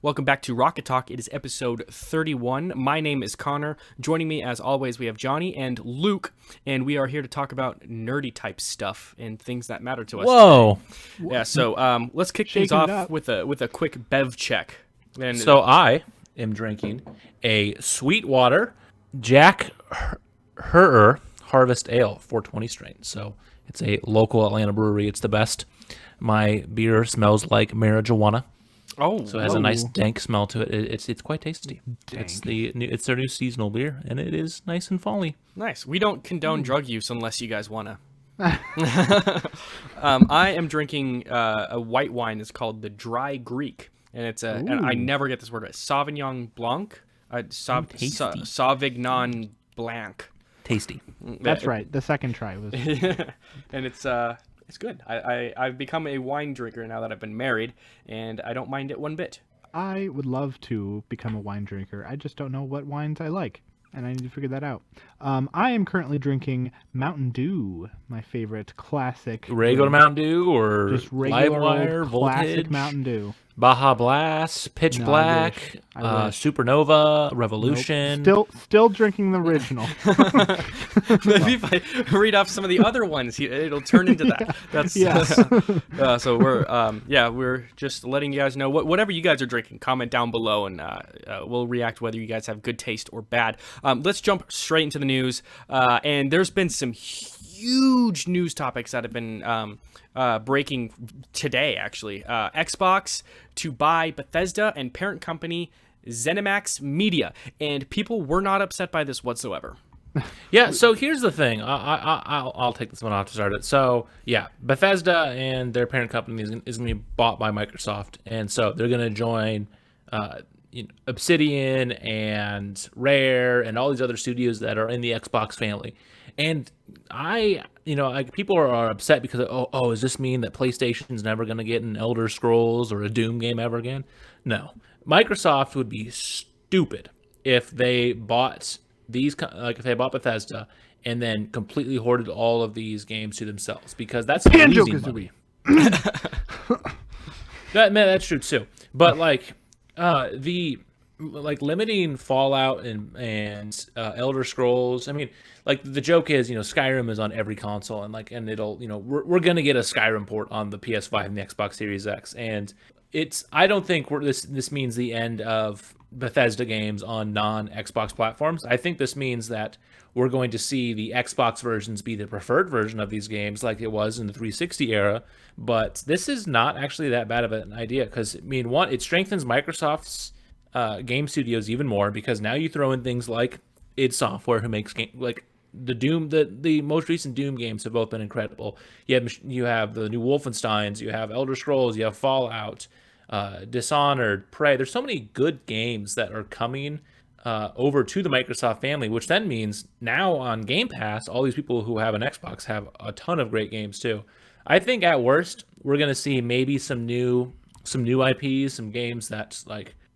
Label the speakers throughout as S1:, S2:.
S1: Welcome back to Rocket Talk. It is episode 31. My name is Connor. Joining me, as always, we have Johnny and Luke, and we are here to talk about nerdy type stuff and things that matter to us.
S2: Whoa!
S1: Today. Yeah, so let's kick things off with a quick bev check.
S2: And so I am drinking a Sweetwater Jack Herrer Harvest Ale 420 strain. So it's a local Atlanta brewery. It's the best. My beer smells like marijuana.
S1: Oh,
S2: so it has a nice dank smell to it. It's quite tasty. Dank. It's their new seasonal beer, and it is nice and folly.
S1: Nice. We don't condone drug use unless you guys wanna. I am drinking a white wine. It's called the Dry Greek, and it's and I never get this word right. Sauvignon Blanc, Sauvignon Blanc.
S2: Tasty.
S3: That's right. The second try was.
S1: And it's good. I've become a wine drinker now that I've been married, and I don't mind it one bit.
S3: I would love to become a wine drinker. I just don't know what wines I like, and I need to figure that out. I am currently drinking Mountain Dew, my favorite classic.
S2: Regular Mountain Dew or
S3: just regular
S2: Livewire,
S3: classic
S2: Voltage,
S3: Mountain Dew.
S2: Baja Blast, Pitch Black,
S3: I wish.
S2: Supernova, Revolution.
S3: Nope. Still drinking the original.
S1: Maybe if I read off some of the other ones, it'll turn into that. That's so we're just letting you guys know whatever you guys are drinking. Comment down below, and we'll react whether you guys have good taste or bad. Let's jump straight into the news. And there's been some huge news topics that have been breaking today, actually. Xbox to buy Bethesda and parent company ZeniMax Media, and people were not upset by this whatsoever.
S2: Yeah, so here's the thing. I'll take this one off to start it. So, yeah, Bethesda and their parent company is going to be bought by Microsoft, and so they're going to join Obsidian and Rare and all these other studios that are in the Xbox family. And people are upset because, does this mean that PlayStation's never going to get an Elder Scrolls or a Doom game ever again? No. Microsoft would be stupid if they bought if they bought Bethesda and then completely hoarded all of these games to themselves, because that's losing money. That's true too. But limiting Fallout and Elder Scrolls. I mean, the joke is, Skyrim is on every console, and it'll, we're gonna get a Skyrim port on the PS5 and the Xbox Series X, and I don't think this means the end of Bethesda games on non-Xbox platforms. I think this means that we're going to see the Xbox versions be the preferred version of these games, like it was in the 360 era. But this is not actually that bad of an idea, because it strengthens Microsoft's game studios even more, because now you throw in things like id Software, who makes like the Doom, the most recent Doom games have both been incredible. You have the new Wolfensteins, you have Elder Scrolls, you have Fallout, Dishonored, Prey. There's so many good games that are coming over to the Microsoft family, which then means now on Game Pass, all these people who have an Xbox have a ton of great games too. I think at worst we're gonna see maybe some new IPs, some games that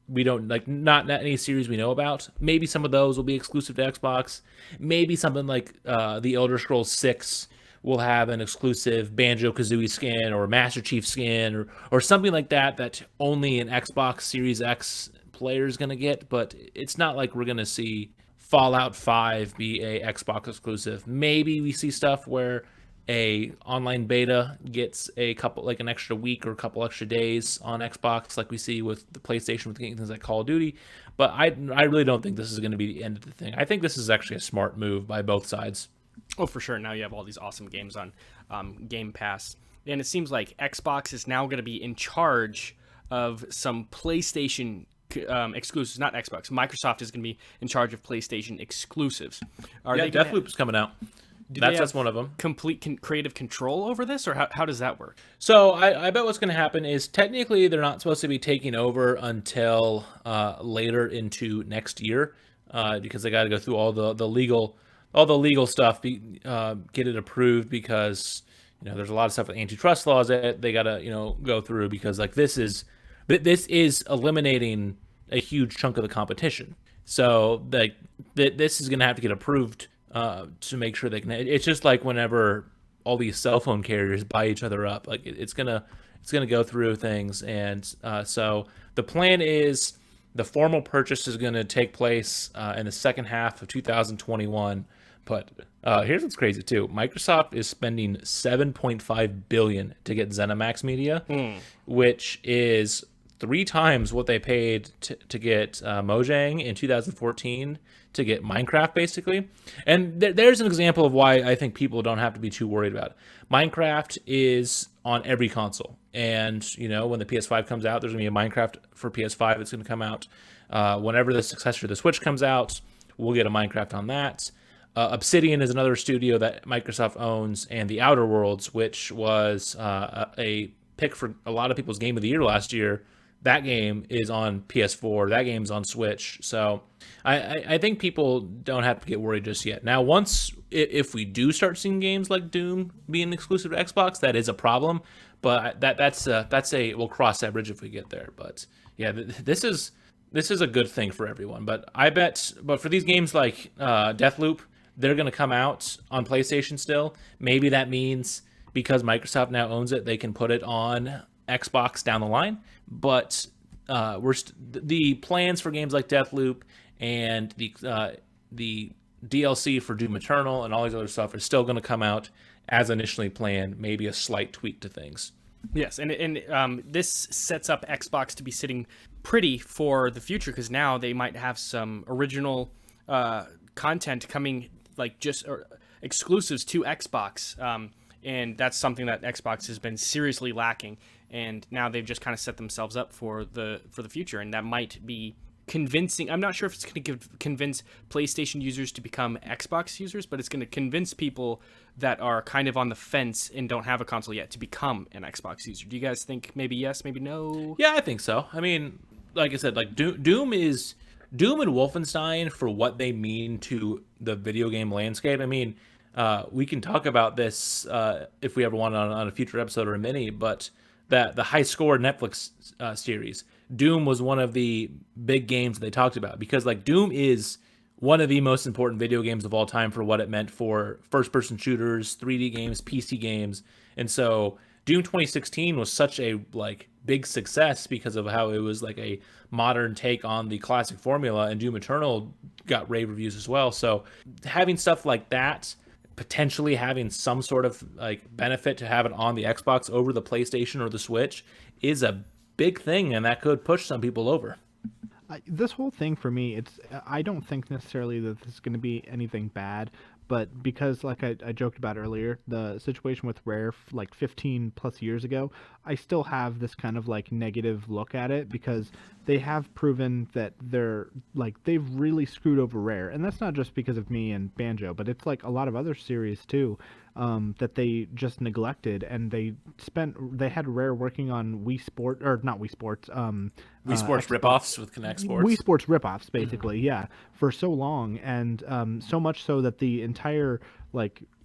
S2: we don't not any series we know about. Maybe some of those will be exclusive to Xbox. Maybe something like the Elder Scrolls 6 will have an exclusive Banjo-Kazooie skin or Master Chief skin or something like that only an Xbox Series X player is going to get. But it's not like we're going to see Fallout 5 be a Xbox exclusive. Maybe we see stuff where a online beta gets a couple, an extra week or a couple extra days on Xbox, like we see with the PlayStation with things like Call of Duty. But I really don't think this is going to be the end of the thing. I think this is actually a smart move by both sides.
S1: Oh, for sure. Now you have all these awesome games on Game Pass, and it seems like Xbox is now going to be in charge of some PlayStation exclusives. Not Xbox. Microsoft is going to be in charge of PlayStation exclusives.
S2: Deathloop's coming out. That's one of them.
S1: Complete creative control over this, or how does that work?
S2: So I bet what's going to happen is technically they're not supposed to be taking over until later into next year, because they got to go through all the legal stuff, get it approved, because there's a lot of stuff with antitrust laws that they got to go through, because this is eliminating a huge chunk of the competition. So this is going to have to get approved to make sure they can. It's just like whenever all these cell phone carriers buy each other up, it's gonna It's going to go through things, and so the plan is the formal purchase is going to take place in the second half of 2021. But here's what's crazy too: Microsoft is spending 7.5 billion to get ZeniMax Media, which is 3 times what they paid to get Mojang in 2014 to get Minecraft, basically. And there's an example of why I think people don't have to be too worried about it. Minecraft is on every console, and when the PS5 comes out, there's gonna be a Minecraft for PS5 that's gonna come out. Whenever the successor to the Switch comes out, we'll get a Minecraft on that. Obsidian is another studio that Microsoft owns, and The Outer Worlds, which was a pick for a lot of people's Game of the Year last year. That game is on PS4. That game's on Switch. So I think people don't have to get worried just yet. Now, if we do start seeing games like Doom being exclusive to Xbox, that is a problem. But we'll cross that bridge if we get there. But yeah, this is a good thing for everyone. But for these games like Deathloop, they're going to come out on PlayStation still. Maybe that means because Microsoft now owns it, they can put it on Xbox down the line. But the plans for games like Deathloop and the DLC for Doom Eternal and all these other stuff are still going to come out as initially planned. Maybe a slight tweak to things.
S1: Yes, and this sets up Xbox to be sitting pretty for the future, because now they might have some original content coming, like just exclusives to Xbox, and that's something that Xbox has been seriously lacking. And now they've just kind of set themselves up for the future, and that might be convincing. I'm not sure if it's going to convince PlayStation users to become Xbox users, but it's going to convince people that are kind of on the fence and don't have a console yet to become an Xbox user. Do you guys think maybe yes, maybe no?
S2: Yeah, I think so. I mean, like I said, like Doom and Wolfenstein, for what they mean to the video game landscape. I mean, we can talk about this if we ever want on a future episode or a mini, but the high score Netflix series, Doom was one of the big games they talked about, because like Doom is one of the most important video games of all time for what it meant for first-person shooters, 3D games, PC games. And so Doom 2016 was such a big success because of how it was like a modern take on the classic formula, and Doom Eternal got rave reviews as well. So having stuff like that, potentially having some sort of benefit to have it on the Xbox over the PlayStation or the Switch, is a big thing, and that could push some people over.
S3: This whole thing for me, I don't think necessarily that this is going to be anything bad, but because like I joked about earlier, the situation with Rare 15 plus years ago, I still have this kind of negative look at it, because they have proven that they've really screwed over Rare. And that's not just because of me and Banjo, but it's a lot of other series too, that they just neglected, and they had Rare working on Wii Sports
S2: ripoffs with Kinect Sports.
S3: Wii Sports ripoffs, basically, yeah, for so long, and so much so that the entire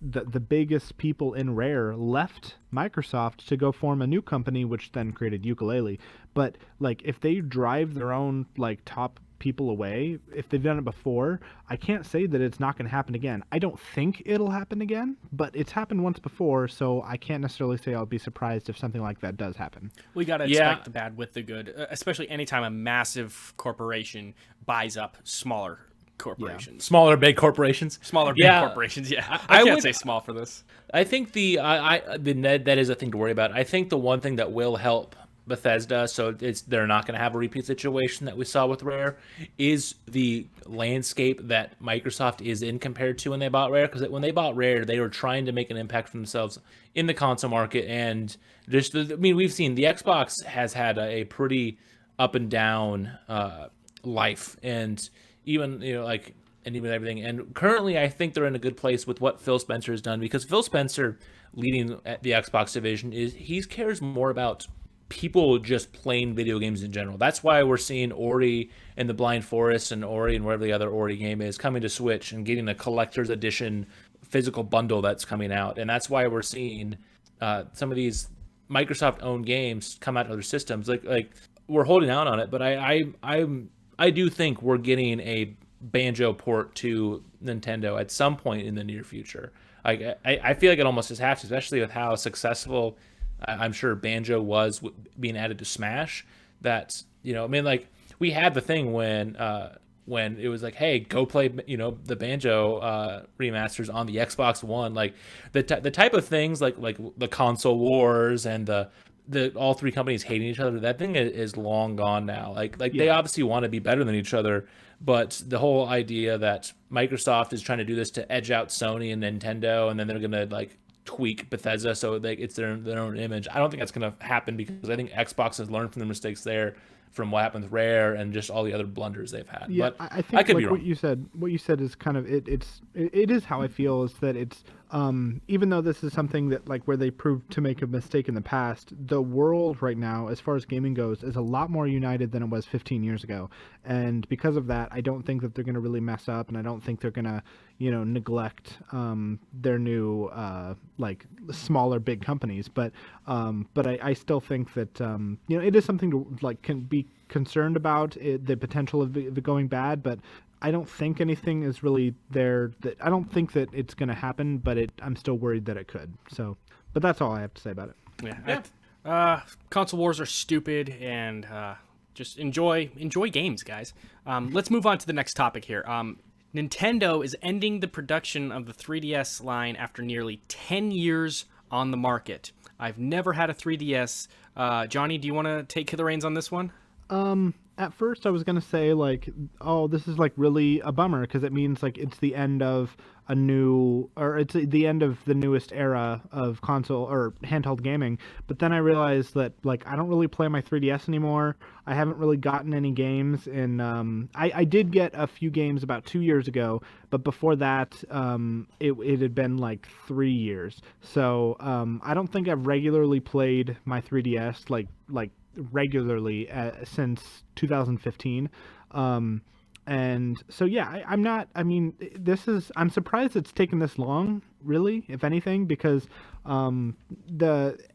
S3: the biggest people in Rare left Microsoft to go form a new company, which then created Yooka-Laylee. But if they drive their own top people away, if they've done it before, I can't say that it's not going to happen again. I don't think it'll happen again, but it's happened once before, so I can't necessarily say I'll be surprised if something like that does happen.
S1: We got to expect the bad with the good, especially anytime a massive corporation buys up smaller corporations.
S2: Smaller big corporations.
S1: Corporations, yeah. I can't say small for this.
S2: I think that is a thing to worry about. I think the one thing that will help Bethesda, so they're not going to have a repeat situation that we saw with Rare, is the landscape that Microsoft is in compared to when they bought Rare. Because when they bought Rare, they were trying to make an impact for themselves in the console market, and we've seen the Xbox has had a pretty up and down life, and even even everything. And currently, I think they're in a good place with what Phil Spencer has done, because Phil Spencer, leading the Xbox division, he cares more about people just playing video games in general. That's why we're seeing Ori and the Blind Forest and Ori and whatever the other Ori game is coming to Switch and getting a collector's edition physical bundle that's coming out. And that's why we're seeing some of these Microsoft-owned games come out to other systems. Like we're holding out on it, but I do think we're getting a Banjo port to Nintendo at some point in the near future. I feel like it almost just has to, especially with how successful I'm sure Banjo was being added to Smash. That's, I mean, like, we had the thing when it was like, hey, go play, the Banjo remasters on the Xbox One. Like the type of things like the console wars and the all three companies hating each other. That thing is long gone now. Like they obviously want to be better than each other, but the whole idea that Microsoft is trying to do this to edge out Sony and Nintendo, and then they're gonna like tweak Bethesda so it's their own image. I don't think that's gonna happen, because I think Xbox has learned from their mistakes there, from what happened with Rare and just all the other blunders they've had.
S3: Yeah,
S2: but
S3: I think
S2: I could
S3: like
S2: be wrong.
S3: What you said is kind of it is how I feel, is that it's even though this is something that like where they proved to make a mistake in the past, the world right now as far as gaming goes is a lot more united than it was 15 years ago. And because of that, I don't think that they're going to really mess up, and I don't think they're going to, neglect their new like smaller big companies. But I still think that it is something to like can be concerned about, the potential of it going bad, but I don't think anything is really there. That I don't think that it's going to happen, but I'm still worried that it could. So, but that's all I have to say about it.
S1: Yeah. Console wars are stupid, and just enjoy games, guys. Let's move on to the next topic here. Nintendo is ending the production of the 3DS line after nearly 10 years on the market. I've never had a 3DS. Johnny, do you want to take the reins on this one?
S3: At first I was going to say like, oh, this is like really a bummer, because it means like it's the end of it's the end of the newest era of console or handheld gaming. But then I realized that like I don't really play my 3DS anymore. I haven't really gotten any games, and I did get a few games about 2 years ago, but before that it had been like 3 years. So I don't think I've regularly played my 3DS like regularly since 2015. And so yeah, I'm not, I mean, I'm surprised it's taken this long, really, if anything, because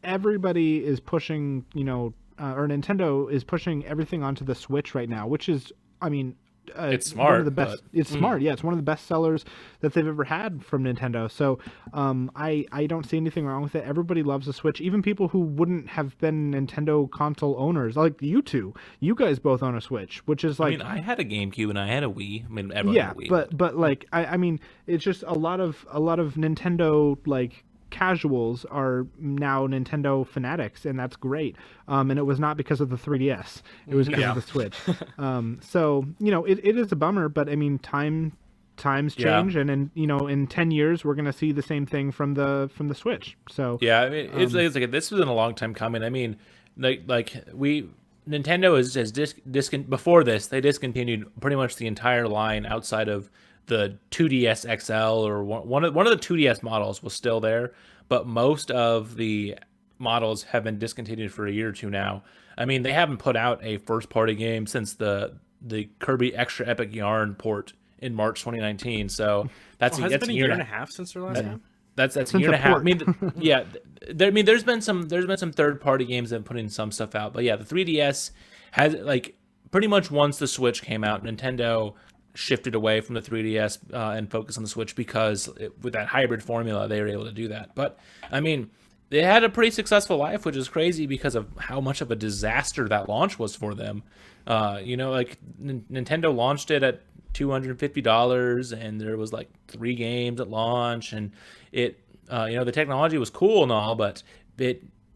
S3: everybody is pushing, or Nintendo is pushing everything onto the Switch right now, which is, I mean,
S2: it's smart.
S3: One of the best. It's smart. Yeah, it's one of the best sellers that they've ever had from Nintendo. So, I don't see anything wrong with it. Everybody loves the Switch. Even people who wouldn't have been Nintendo console owners, like you two. You guys both own a Switch, which is like.
S2: I mean, I had a GameCube and I had a Wii. I mean, everyone had a Wii.
S3: but like I mean, it's just a lot of Nintendo like casuals are now Nintendo fanatics, and that's great. And it was not because of the 3DS. It was because of the Switch. So, it is a bummer, but I mean, times change, and in 10 years we're going to see the same thing from the Switch. So
S2: yeah, I mean, it's like this has been a long time coming. I mean, Nintendo has before this, they discontinued pretty much the entire line outside of the 2DS XL, or one of the 2DS models was still there, but most of the models have been discontinued for a year or two now. I mean, they haven't put out a first-party game since the Kirby Extra Epic Yarn port in March 2019. So that's
S1: has it been a year and a half since their last game?
S2: That's a year and a half. I mean, yeah. There's been some third-party games that have put in some stuff out, but yeah, the 3DS has like pretty much once the Switch came out, Nintendo shifted away from the 3DS and focused on the Switch, because with that hybrid formula, they were able to do that. But I mean, they had a pretty successful life, which is crazy because of how much of a disaster that launch was for them. Like Nintendo launched it at $250, and there was like 3 games at launch, and it, the technology was cool and all, but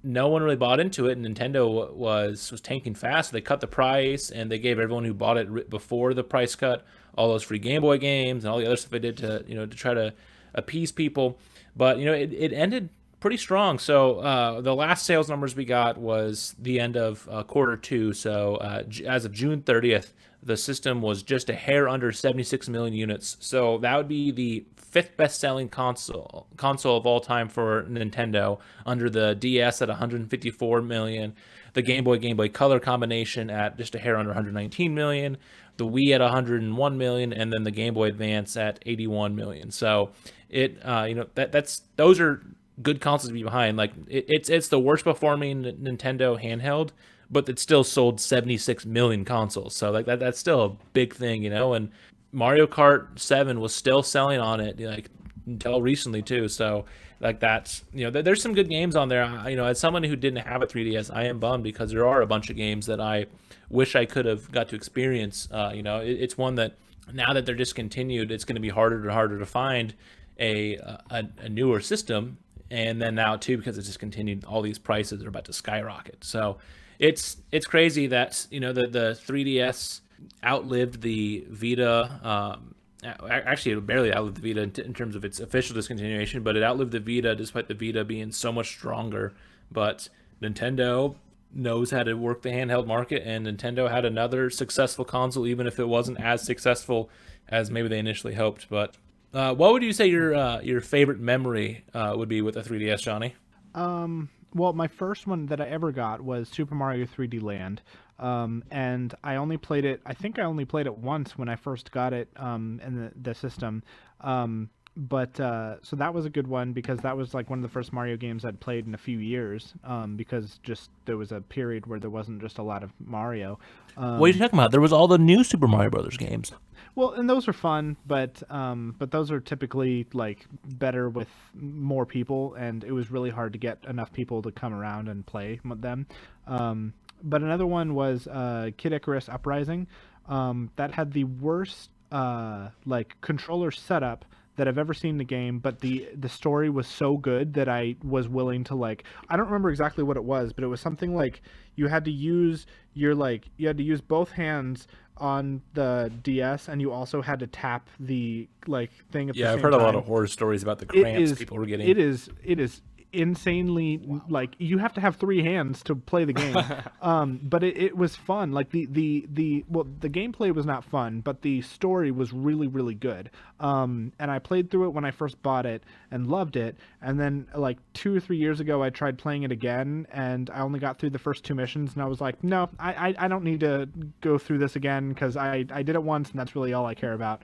S2: no one really bought into it, and Nintendo was tanking fast. So they cut the price, and they gave everyone who bought it before the price cut all those free Game Boy games and all the other stuff they did to try to appease people. But it ended pretty strong. So the last sales numbers we got was the end of quarter 2. So as of June 30th, the system was just a hair under 76 million units. So that would be the 5th best-selling console of all time for Nintendo, under the DS at 154 million, the Game Boy Color combination at just a hair under 119 million, the Wii at 101 million, and then the Game Boy Advance at 81 million. So those are good consoles to be behind. Like it's the worst performing Nintendo handheld, but it still sold 76 million consoles. So like that's still a big thing, and Mario Kart 7 was still selling on it like until recently too. So like that's, there's some good games on there. As someone who didn't have a 3DS, I am bummed because there are a bunch of games that I wish I could have got to experience. It's one that now that they're discontinued, it's going to be harder and harder to find a newer system. And then now too, because it's discontinued, all these prices are about to skyrocket. So it's crazy that the 3DS outlived the Vita. Actually, it barely outlived the Vita in terms of its official discontinuation, but it outlived the Vita despite the Vita being so much stronger. But Nintendo knows how to work the handheld market, and Nintendo had another successful console, even if it wasn't as successful as maybe they initially hoped. But what would you say your favorite memory would be with a 3DS, Johnny?
S3: Well, my first one that I ever got was Super Mario 3D Land. And I only played it, I think I only played it once when I first got it in the system. So that was a good one because that was like one of the first Mario games I'd played in a few years, because just there was a period where there wasn't just a lot of Mario.
S2: What are you talking about? There was all the new Super Mario Brothers games.
S3: Well, and those are fun, but those are typically like better with more people, and it was really hard to get enough people to come around and play them. But another one was Kid Icarus Uprising. That had the worst like controller setup that I've ever seen in the game, but the story was so good that I was willing to, like, I don't remember exactly what it was, but it was something like you had to use both hands on the DS, and you also had to tap the like thing at the same time.
S2: Yeah, I've heard a lot of horror stories about the cramps people were getting.
S3: It is insanely, like, you have to have 3 hands to play the game. But it was fun. Like the gameplay was not fun, but the story was really, really good. And I played through it when I first bought it and loved it. And then like 2 or 3 years ago, I tried playing it again, and I only got through the first 2 missions, and I was like, no, I don't need to go through this again because I did it once, and that's really all I care about.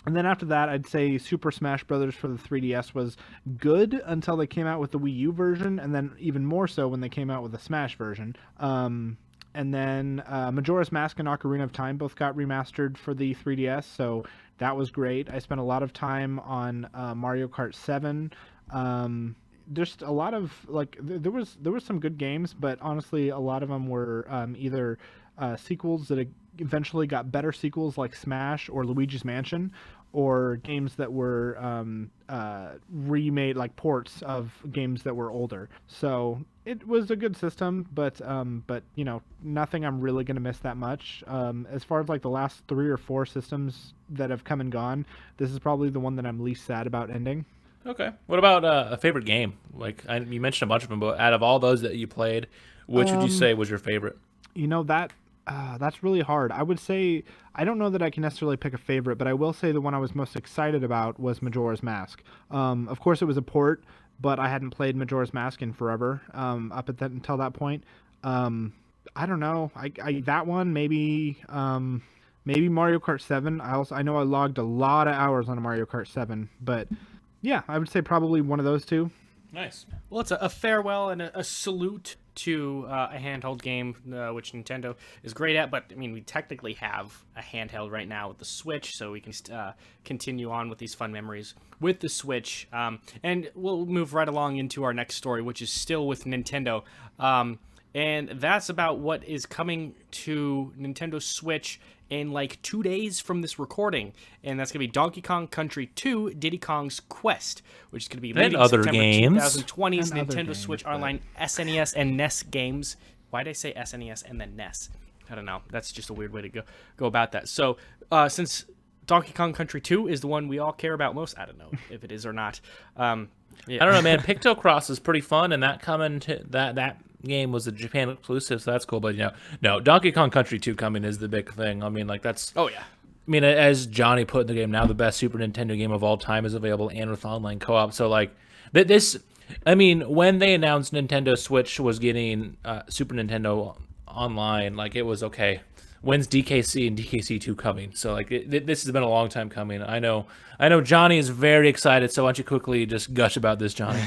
S3: And then after that, I'd say Super Smash Bros. For the 3DS was good until they came out with the Wii U version, and then even more so when they came out with the Smash version. And then Majora's Mask and Ocarina of Time both got remastered for the 3DS, so that was great. I spent a lot of time on Mario Kart 7. Just a lot of, like, there was some good games, but honestly, a lot of them were either sequels that eventually got better sequels like Smash or Luigi's Mansion, or games that were remade, like ports of games that were older. So it was a good system, but nothing I'm really going to miss that much. As far as like the last 3 or 4 systems that have come and gone, this is probably the one that I'm least sad about ending.
S2: Okay. What about a favorite game? Like, you mentioned a bunch of them, but out of all those that you played, which would you say was your favorite?
S3: That's really hard. I would say, I don't know that I can necessarily pick a favorite, but I will say the one I was most excited about was Majora's Mask. Of course, it was a port, but I hadn't played Majora's Mask in forever until that point. I don't know. That one, maybe Mario Kart 7. I know I logged a lot of hours on Mario Kart 7, but yeah, I would say probably one of those 2.
S2: Nice.
S1: Well, it's a farewell and a salute to a handheld game, which Nintendo is great at. But I mean, we technically have a handheld right now with the Switch, so we can continue on with these fun memories with the Switch. And we'll move right along into our next story, which is still with Nintendo. And that's about what is coming to Nintendo Switch in like 2 days from this recording, and that's gonna be Donkey Kong Country 2: Diddy Kong's Quest, which is gonna be late September 2020's Nintendo Switch Online SNES and NES games. Why did I say SNES and then NES? I don't know. That's just a weird way to go about that. So since Donkey Kong Country 2 is the one we all care about most, I don't know if it is or not. Yeah.
S2: I don't know, man. Pictocross is pretty fun, and that game was a Japan exclusive, so that's cool. But no, Donkey Kong Country 2 coming is the big thing. I mean, like, that's...
S1: Oh, yeah.
S2: I mean, as Johnny put in the game, now the best Super Nintendo game of all time is available and with online co-op. So, like, this... I mean, when they announced Nintendo Switch was getting Super Nintendo online, like it was okay. When's DKC and DKC 2 coming? So like this has been a long time coming. I know Johnny is very excited. So why don't you quickly just gush about this, Johnny?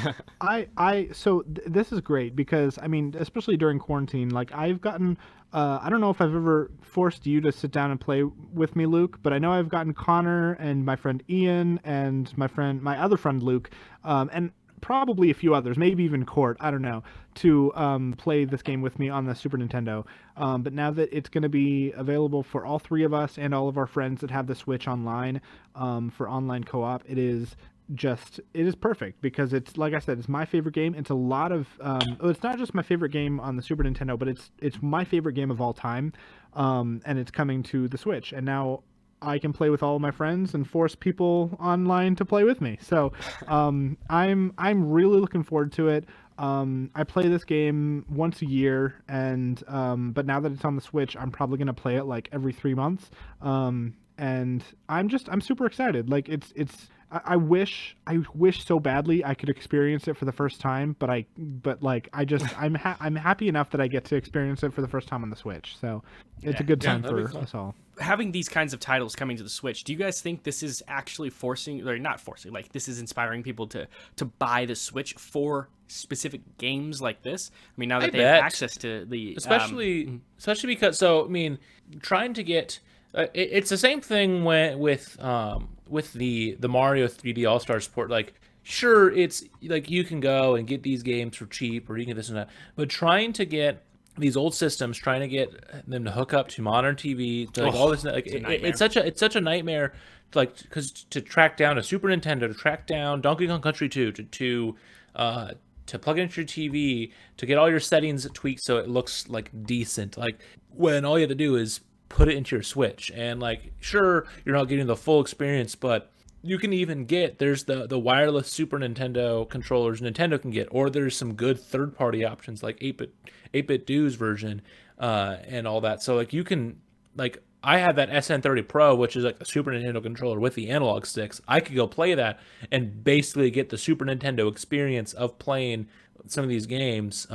S3: This is great because I mean, especially during quarantine, like I've gotten. I don't know if I've ever forced you to sit down and play with me, Luke, but I know I've gotten Connor and my friend Ian and my other friend Luke, and probably a few others, maybe even Court, I don't know, to play this game with me on the Super Nintendo. But now that it's going to be available for all three of us and all of our friends that have the Switch online for online co-op, it is perfect because it's, like I said, it's my favorite game. It's a lot of it's not just my favorite game on the Super Nintendo, but it's my favorite game of all time, and it's coming to the Switch, and now I can play with all of my friends and force people online to play with me. So I'm really looking forward to it. I play this game once a year, and but now that it's on the Switch, I'm probably gonna play it like every 3 months. And I'm super excited. Like I wish so badly I could experience it for the first time, but I'm happy enough that I get to experience it for the first time on the Switch. So it's a good time for us all.
S1: Having these kinds of titles coming to the Switch, do you guys think this is actually not forcing, like this is inspiring people to buy the Switch for specific games like this? I mean, now that they have access to the
S2: especially because, so I mean, trying to get it's the same thing with the Mario 3D All-Star support. Like, sure, it's like you can go and get these games for cheap, or you can get this and that, but trying to get these old systems, trying to get them to hook up to modern TV, to like all this, like it's such a nightmare. Like, because to track down a Super Nintendo, to track down Donkey Kong Country 2, to plug into your TV, to get all your settings tweaked so it looks like decent. Like, when all you have to do is put it into your Switch, and like, sure, you're not getting the full experience, but you can even there's the wireless Super Nintendo controllers Nintendo can get, or there's some good third-party options like 8-bit Do's version and all that. So like, you can, like, I have that SN30 Pro, which is like a Super Nintendo controller with the analog sticks. I could go play that and basically get the Super Nintendo experience of playing some of these games,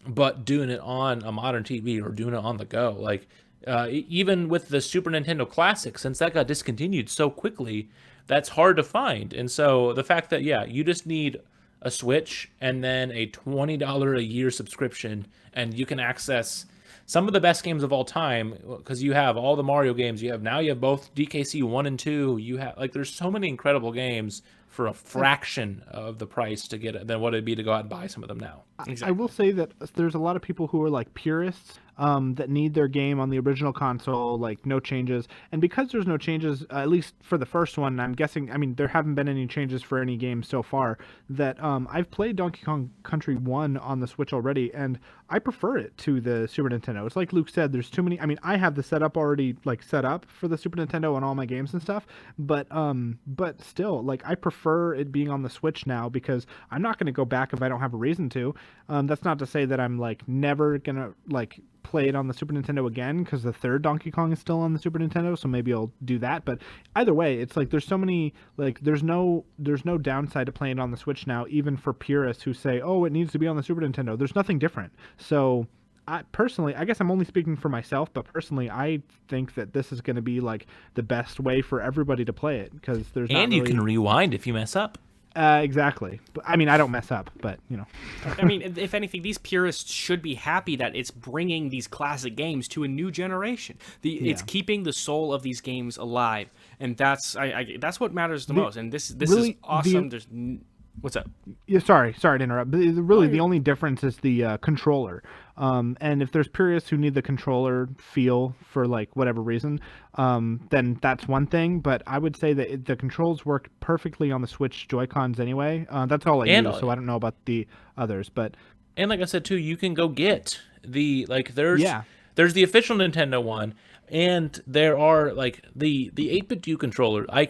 S2: but doing it on a modern TV or doing it on the go. Like, even with the Super Nintendo Classic, since that got discontinued so quickly, that's hard to find. And so the fact that, you just need a Switch and then a $20 a year subscription, and you can access some of the best games of all time, because you have all the Mario games. You have both DKC 1 and 2. You have, like, there's so many incredible games for a fraction of the price to get it than what it'd be to go out and buy some of them now.
S3: Exactly. I will say that there's a lot of people who are like purists that need their game on the original console, like no changes. And because there's no changes, at least for the first one, I'm guessing, I mean, there haven't been any changes for any game so far, that I've played Donkey Kong Country 1 on the Switch already, and I prefer it to the Super Nintendo. It's like Luke said, there's too many, I mean, I have the setup already, like, set up for the Super Nintendo on all my games and stuff, but still, like, I prefer it being on the Switch now, because I'm not going to go back if I don't have a reason to. That's not to say that I'm, like, never going to, like, play it on the Super Nintendo again, because the third Donkey Kong is still on the Super Nintendo, so maybe I'll do that. But either way, it's like there's so many, like, there's no downside to playing on the Switch now, even for purists who say, oh, it needs to be on the Super Nintendo. There's nothing different. So I personally, I guess I'm only speaking for myself, but personally, I think that this is going to be like the best way for everybody to play it, because there's
S2: and you can rewind if you mess up.
S3: Exactly. I mean, I don't mess up, but, you know.
S1: I mean, if anything, these purists should be happy that it's bringing these classic games to a new generation. It's keeping the soul of these games alive, and that's what matters the most. And this really, is awesome. What's up?
S3: Yeah, sorry to interrupt. But really, the only difference is the controller. And if there's purists who need the controller feel for, like, whatever reason, then that's one thing. But I would say that the controls work perfectly on the Switch Joy-Cons anyway. That's all I use, so I don't know about the others. But
S2: and like I said too, you can go get the, like, there's the official Nintendo one. And there are, like, the 8-bit U controller. I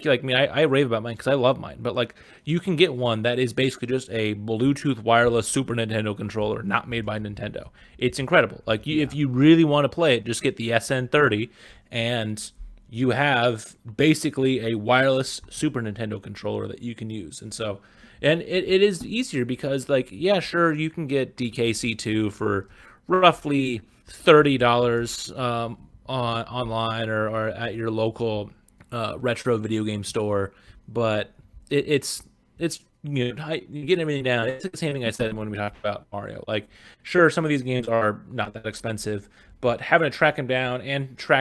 S2: rave about mine because I love mine. But, like, you can get one that is basically just a Bluetooth wireless Super Nintendo controller, not made by Nintendo. It's incredible. Like, if you really want to play it, just get the SN30, and you have basically a wireless Super Nintendo controller that you can use. And so, and it is easier because, like, yeah, sure, you can get DKC2 for roughly $30 online or at your local retro video game store, but it's you getting everything down. It's the same thing I said when we talked about Mario. Like, sure, some of these games are not that expensive, but having to track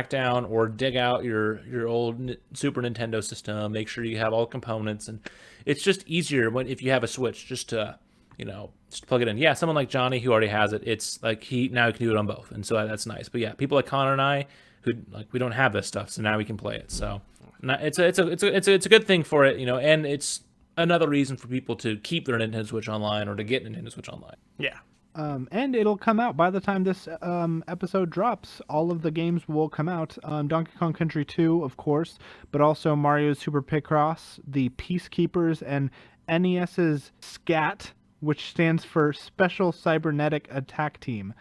S2: down or dig out your old Super Nintendo system, make sure you have all the components, and it's just easier if you have a Switch just to just plug it in. Yeah, someone like Johnny who already has it, it's like he can do it on both, and so that's nice. But yeah, people like Connor and I who we don't have this stuff, so now we can play it. So it's a good thing for it, and it's another reason for people to keep their Nintendo Switch online or to get Nintendo Switch online.
S1: Yeah.
S3: And it'll come out by the time this episode drops. All of the games will come out. Donkey Kong Country 2, of course, but also Mario's Super Picross, the Peacekeepers, and NES's SCAT, which stands for Special Cybernetic Attack Team.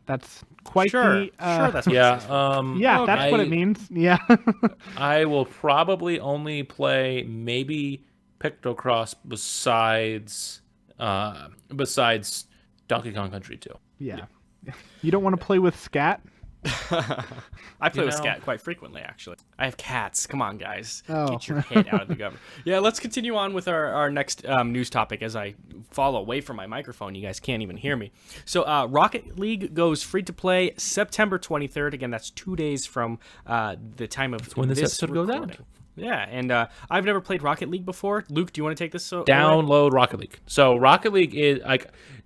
S3: That's quite the...
S1: Sure, that's what
S2: yeah,
S1: it stands for.
S3: yeah, that's what it means. Yeah.
S2: I will probably only play maybe Pictocross besides Donkey Kong Country 2.
S3: Yeah. You don't want to play with SCAT?
S1: I play with Scat quite frequently, actually. I have cats. Come on, guys. Get your head out of the gutter. Yeah, let's continue on with our next news topic as I fall away from my microphone. You guys can't even hear me. So Rocket League goes free to play September 23rd. Again, that's 2 days from the time of
S2: when this episode
S1: recording.
S2: goes out.
S1: Yeah, and I've never played Rocket League before. Luke, do you want to take this?
S2: Download Rocket League. So Rocket League is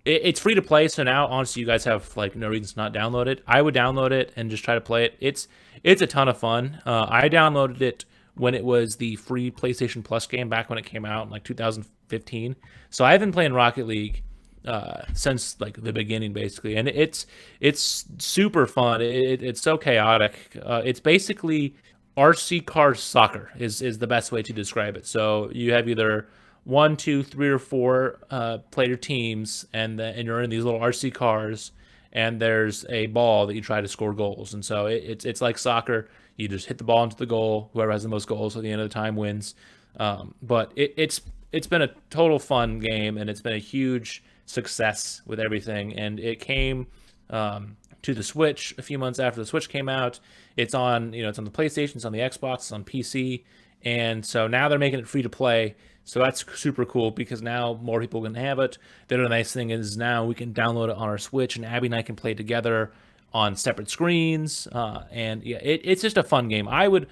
S2: it's free to play. So now, honestly, you guys have no reason to not download it. I would download it and just try to play it. It's a ton of fun. I downloaded it when it was the free PlayStation Plus game back when it came out in 2015. So I've been playing Rocket League since the beginning, basically, and it's super fun. It's so chaotic. It's basically RC car soccer is the best way to describe it. So you have either 1, 2, 3, or 4 player teams, and you're in these little RC cars, and there's a ball that you try to score goals. And so it's like soccer. You just hit the ball into the goal. Whoever has the most goals at the end of the time wins. But it's been a total fun game, and it's been a huge success with everything. And it came to the Switch a few months after the Switch came out. It's on it's on the PlayStation, it's on the Xbox, it's on PC, and so now they're making it free to play. So that's super cool because now more people can have it. The other nice thing is now we can download it on our Switch, and Abby and I can play together on separate screens. And yeah, it's just a fun game. I would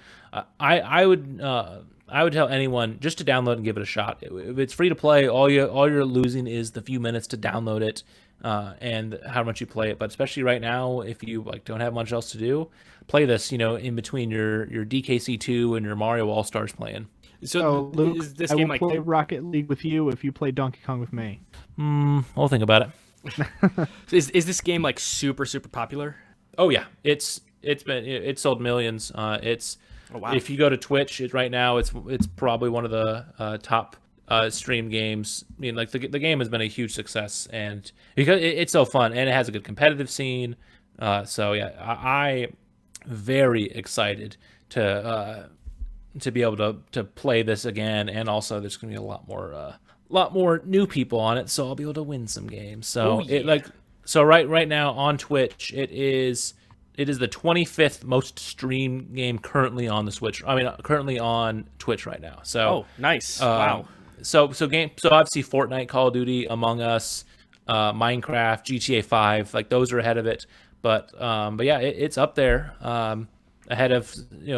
S2: tell anyone just to download and give it a shot. If it's free to play, all you're losing is the few minutes to download it and how much you play it. But especially right now, if you don't have much else to do, play this. In between your DKC2 and your Mario All Stars playing.
S1: So
S3: Luke,
S1: is this
S3: I
S1: game
S3: will play Rocket League with you if you play Donkey Kong with me.
S2: I'll think about it.
S1: Is this game super popular?
S2: Oh yeah, it's sold millions. Oh, wow. If you go to Twitch, right now it's probably one of the top stream games. I mean, the game has been a huge success, and because it's so fun and it has a good competitive scene. So yeah, I very excited to be able to play this again, and also there's gonna be a lot more new people on it, so I'll be able to win some games. So right now on Twitch, it is the 25th most streamed game currently on the Switch. I mean, currently on Twitch right now. So
S1: nice. Wow.
S2: So obviously Fortnite, Call of Duty, Among Us, Minecraft, GTA 5, those are ahead of it. But yeah, it's up there. Ahead of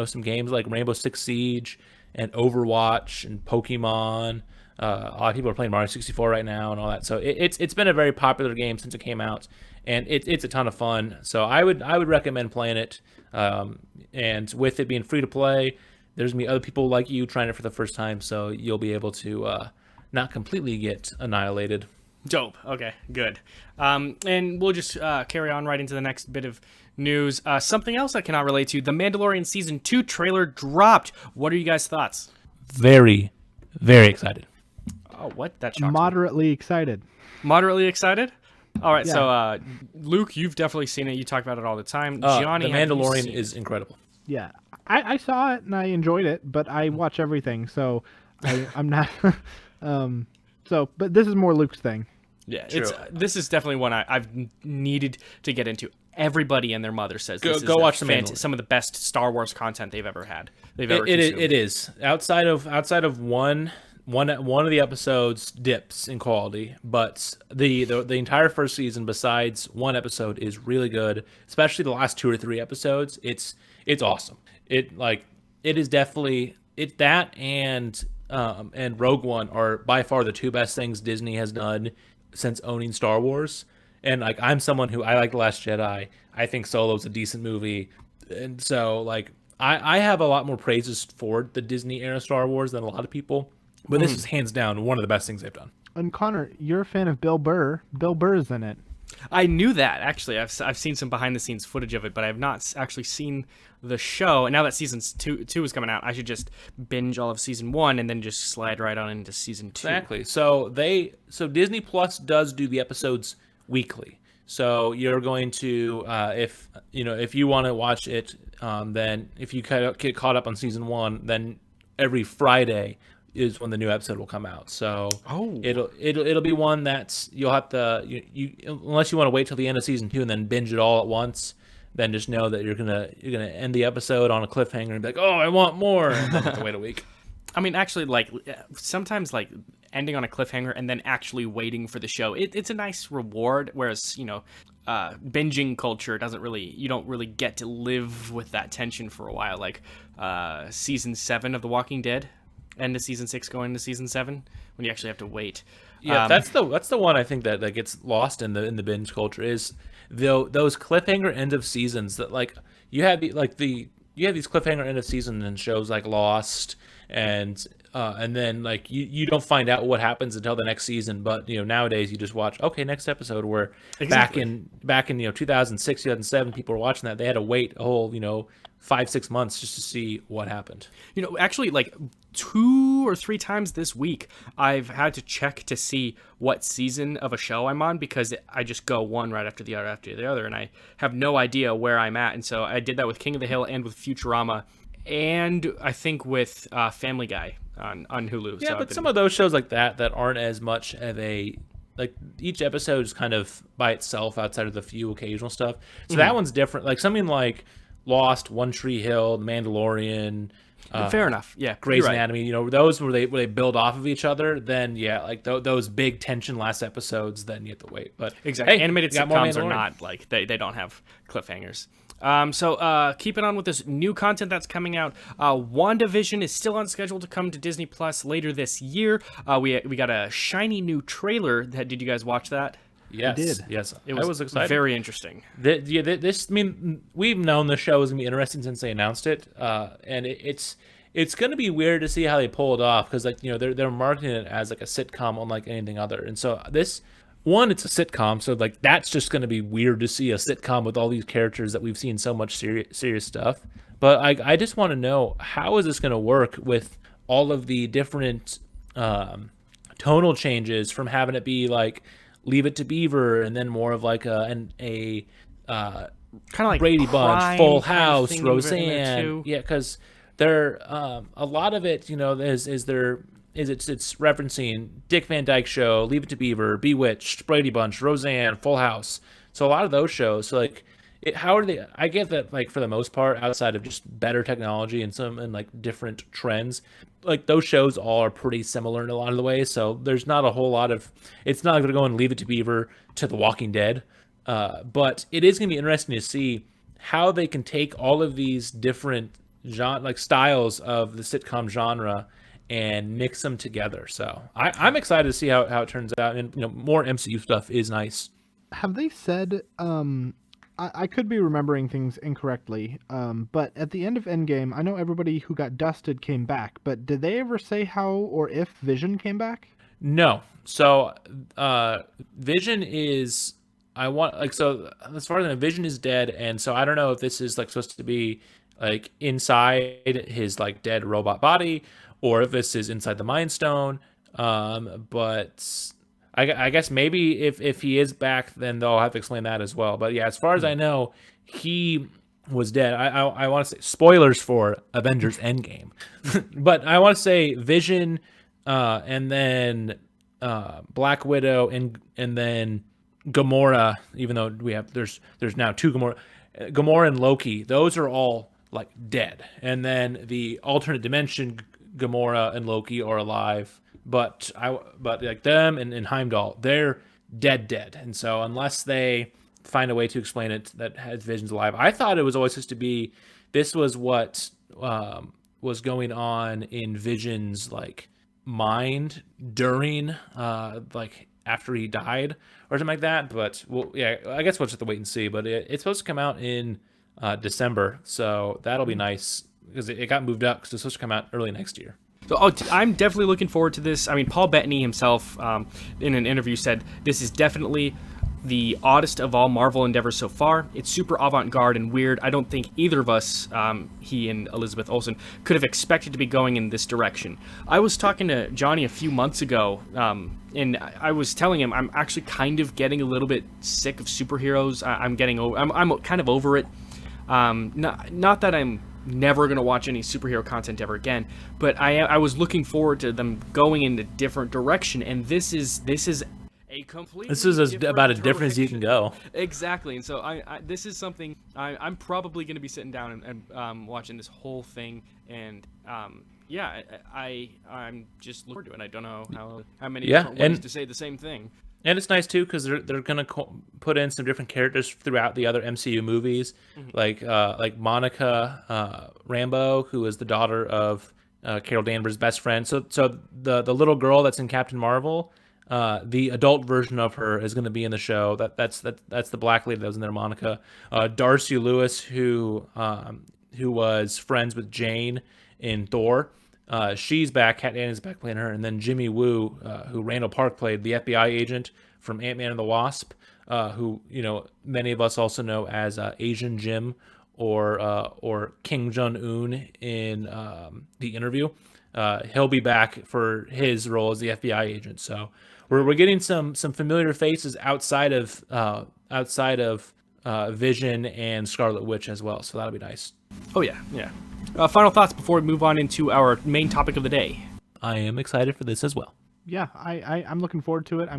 S2: some games like Rainbow Six Siege and Overwatch and Pokemon. A lot of people are playing Mario 64 right now and all that. So it's been a very popular game since it came out, and it's a ton of fun. So I would recommend playing it. And with it being free to play, there's gonna be other people like you trying it for the first time, so you'll be able to not completely get annihilated.
S1: Dope. Okay, good. And we'll just carry on right into the next bit of news. Something else I cannot relate to. The Mandalorian Season 2 trailer dropped. What are you guys' thoughts?
S2: Very, very excited.
S1: Oh, what? That shocked
S3: Moderately excited.
S1: Moderately excited? All right,
S3: Yeah.
S1: so Luke, you've definitely seen it. You talk about it all the time. Gianni,
S2: The Mandalorian is incredible.
S3: Yeah, I saw it and I enjoyed it, but I watch everything, so I'm not... but this is more Luke's thing.
S1: Yeah, this is definitely one I've needed to get into. everybody and their mother says this
S2: Go
S1: is
S2: watch The Mandalorian.
S1: some of the best Star Wars content they've ever had.
S2: It is outside of one of the episodes dips in quality, but the entire first season, besides one episode, is really good. Especially the last 2 or 3 episodes. It's awesome. It is definitely that and Rogue One are by far the 2 best things Disney has done since owning Star Wars. And like, I'm someone who I like The Last Jedi. I think Solo's a decent movie, and so like I have a lot more praises for the Disney era Star Wars than a lot of people. But this is hands down one of the best things they've done.
S3: And Connor, you're a fan of Bill Burr. Bill Burr's in it.
S1: I knew that, actually. I've seen some behind the scenes footage of it, but I have not actually seen the show. And now that season two is coming out, I should just binge all of season 1 and then just slide right on into season 2.
S2: Exactly. So Disney Plus does do the episodes weekly. So you're going to if you want to watch it, then if you get caught up on season 1, then every Friday is when the new episode will come out. So it'll be one that's you'll have to you unless you want to wait till the end of season 2 and then binge it all at once, then just know that you're gonna end the episode on a cliffhanger and be like, oh, I want more, and then have to wait a week.
S1: I mean, actually, like sometimes like ending on a cliffhanger and then actually waiting for the show, it's a nice reward. Whereas binging culture you don't really get to live with that tension for a while. Like season 7 of The Walking Dead. End of season 6 going into season 7 when you actually have to wait.
S2: Yeah, that's the one I think that gets lost in the binge culture is those cliffhanger end of seasons that like you have these cliffhanger end of season in shows like Lost and then like you don't find out what happens until the next season, but nowadays you just watch next episode. Where
S1: exactly.
S2: back in 2006 2007 people were watching that, they had to wait a whole 5-6 months just to see what happened.
S1: Actually, like 2 or 3 times this week, I've had to check to see what season of a show I'm on because I just go one right after the other, and I have no idea where I'm at. And so I did that with King of the Hill and with Futurama, and I think with Family Guy on Hulu.
S2: Yeah,
S1: so
S2: but some of those shows like that aren't as much of a like each episode is kind of by itself outside of the few occasional stuff. So that one's different. Like something like Lost, One Tree Hill, The Mandalorian.
S1: Fair enough. Yeah,
S2: Grey's Anatomy. Those where they build off of each other. Then like those big tension last episodes. Then you have to wait. But
S1: exactly,
S2: hey,
S1: animated sitcoms are not like they don't have cliffhangers. So keeping on with this new content that's coming out, WandaVision is still on schedule to come to Disney Plus later this year. We got a shiny new trailer. Did you guys watch that?
S2: Yes,
S3: I did.
S2: Yes,
S1: it was
S2: excited.
S1: Very interesting.
S2: We've known the show was gonna be interesting since they announced it, and it's gonna be weird to see how they pull it off because they're marketing it as like a sitcom unlike anything other, and so it's a sitcom, so like that's just gonna be weird to see a sitcom with all these characters that we've seen so much serious stuff. But I just want to know, how is this gonna work with all of the different tonal changes from having it be like Leave It to Beaver, and then more of like a kind of like Brady Bunch, Full House, Roseanne. Yeah, because there a lot of it, it's referencing Dick Van Dyke Show, Leave It to Beaver, Bewitched, Brady Bunch, Roseanne, Full House. So a lot of those shows. So like, how are they? I get that like for the most part, outside of just better technology and like different trends, like those shows all are pretty similar in a lot of the ways. So there's not a whole lot of. It's not going to go and Leave It to Beaver to The Walking Dead, but it is going to be interesting to see how they can take all of these different styles of the sitcom genre and mix them together. So I'm excited to see how it turns out, and more MCU stuff is nice.
S3: Have they said? I could be remembering things incorrectly, but at the end of Endgame, I know everybody who got dusted came back, but did they ever say how or if Vision came back?
S2: No. So, Vision is, so as far as I know, Vision is dead, and so I don't know if this is like supposed to be like inside his like dead robot body, or if this is inside the Mind Stone, but I guess maybe if he is back, then they'll have to explain that as well. But yeah, as far as I know, he was dead. I want to say spoilers for Avengers Endgame, but I want to say Vision, and then Black Widow, and then Gamora, even though there's now two Gamora and Loki. Those are all like dead, and then the alternate dimension Gamora and Loki are alive, but like them and Heimdall, they're dead. And so unless they find a way to explain it that has Vision's alive, I thought it was always supposed to be this was what was going on in Vision's like mind during like after he died or something like that. But well, yeah, I guess we'll just have to wait and see. But it's supposed to come out in December, so that'll be nice because it got moved up because it's supposed to come out early next year.
S1: So I'm definitely looking forward to this. I mean, Paul Bettany himself in an interview said this is definitely the oddest of all Marvel endeavors so far. It's super avant-garde and weird. I don't think either of us, he and Elizabeth Olsen, could have expected to be going in this direction. I was talking to Johnny a few months ago, and I was telling him I'm actually kind of getting a little bit sick of superheroes. I'm kind of over it. Not that I'm never going to watch any superhero content ever again, but I was looking forward to them going in a different direction, and this is a completely
S2: about as different as you can go.
S1: Exactly. And so this is something I'm probably going to be sitting down and watching this whole thing, and yeah, I'm just looking forward to it. I don't know how many different ways to say the same thing.
S2: And it's nice too because they're gonna put in some different characters throughout the other MCU movies, like Monica Rambeau, who is the daughter of Carol Danvers' best friend. So the little girl that's in Captain Marvel, the adult version of her is going to be in the show. That's the black lady that was in there, Monica. Darcy Lewis, who was friends with Jane in Thor. She's back. Kat Dennings is back playing her, and then Jimmy Woo, who Randall Park played, the FBI agent from Ant-Man and the Wasp, who many of us also know as Asian Jim or King Jong-un in The Interview. He'll be back for his role as the FBI agent. So we're getting some familiar faces outside of Vision and Scarlet Witch as well. So that'll be nice.
S1: Oh yeah. Final thoughts before we move on into our main topic of the day.
S2: I am excited for this as well.
S3: Yeah, I'm looking forward to it.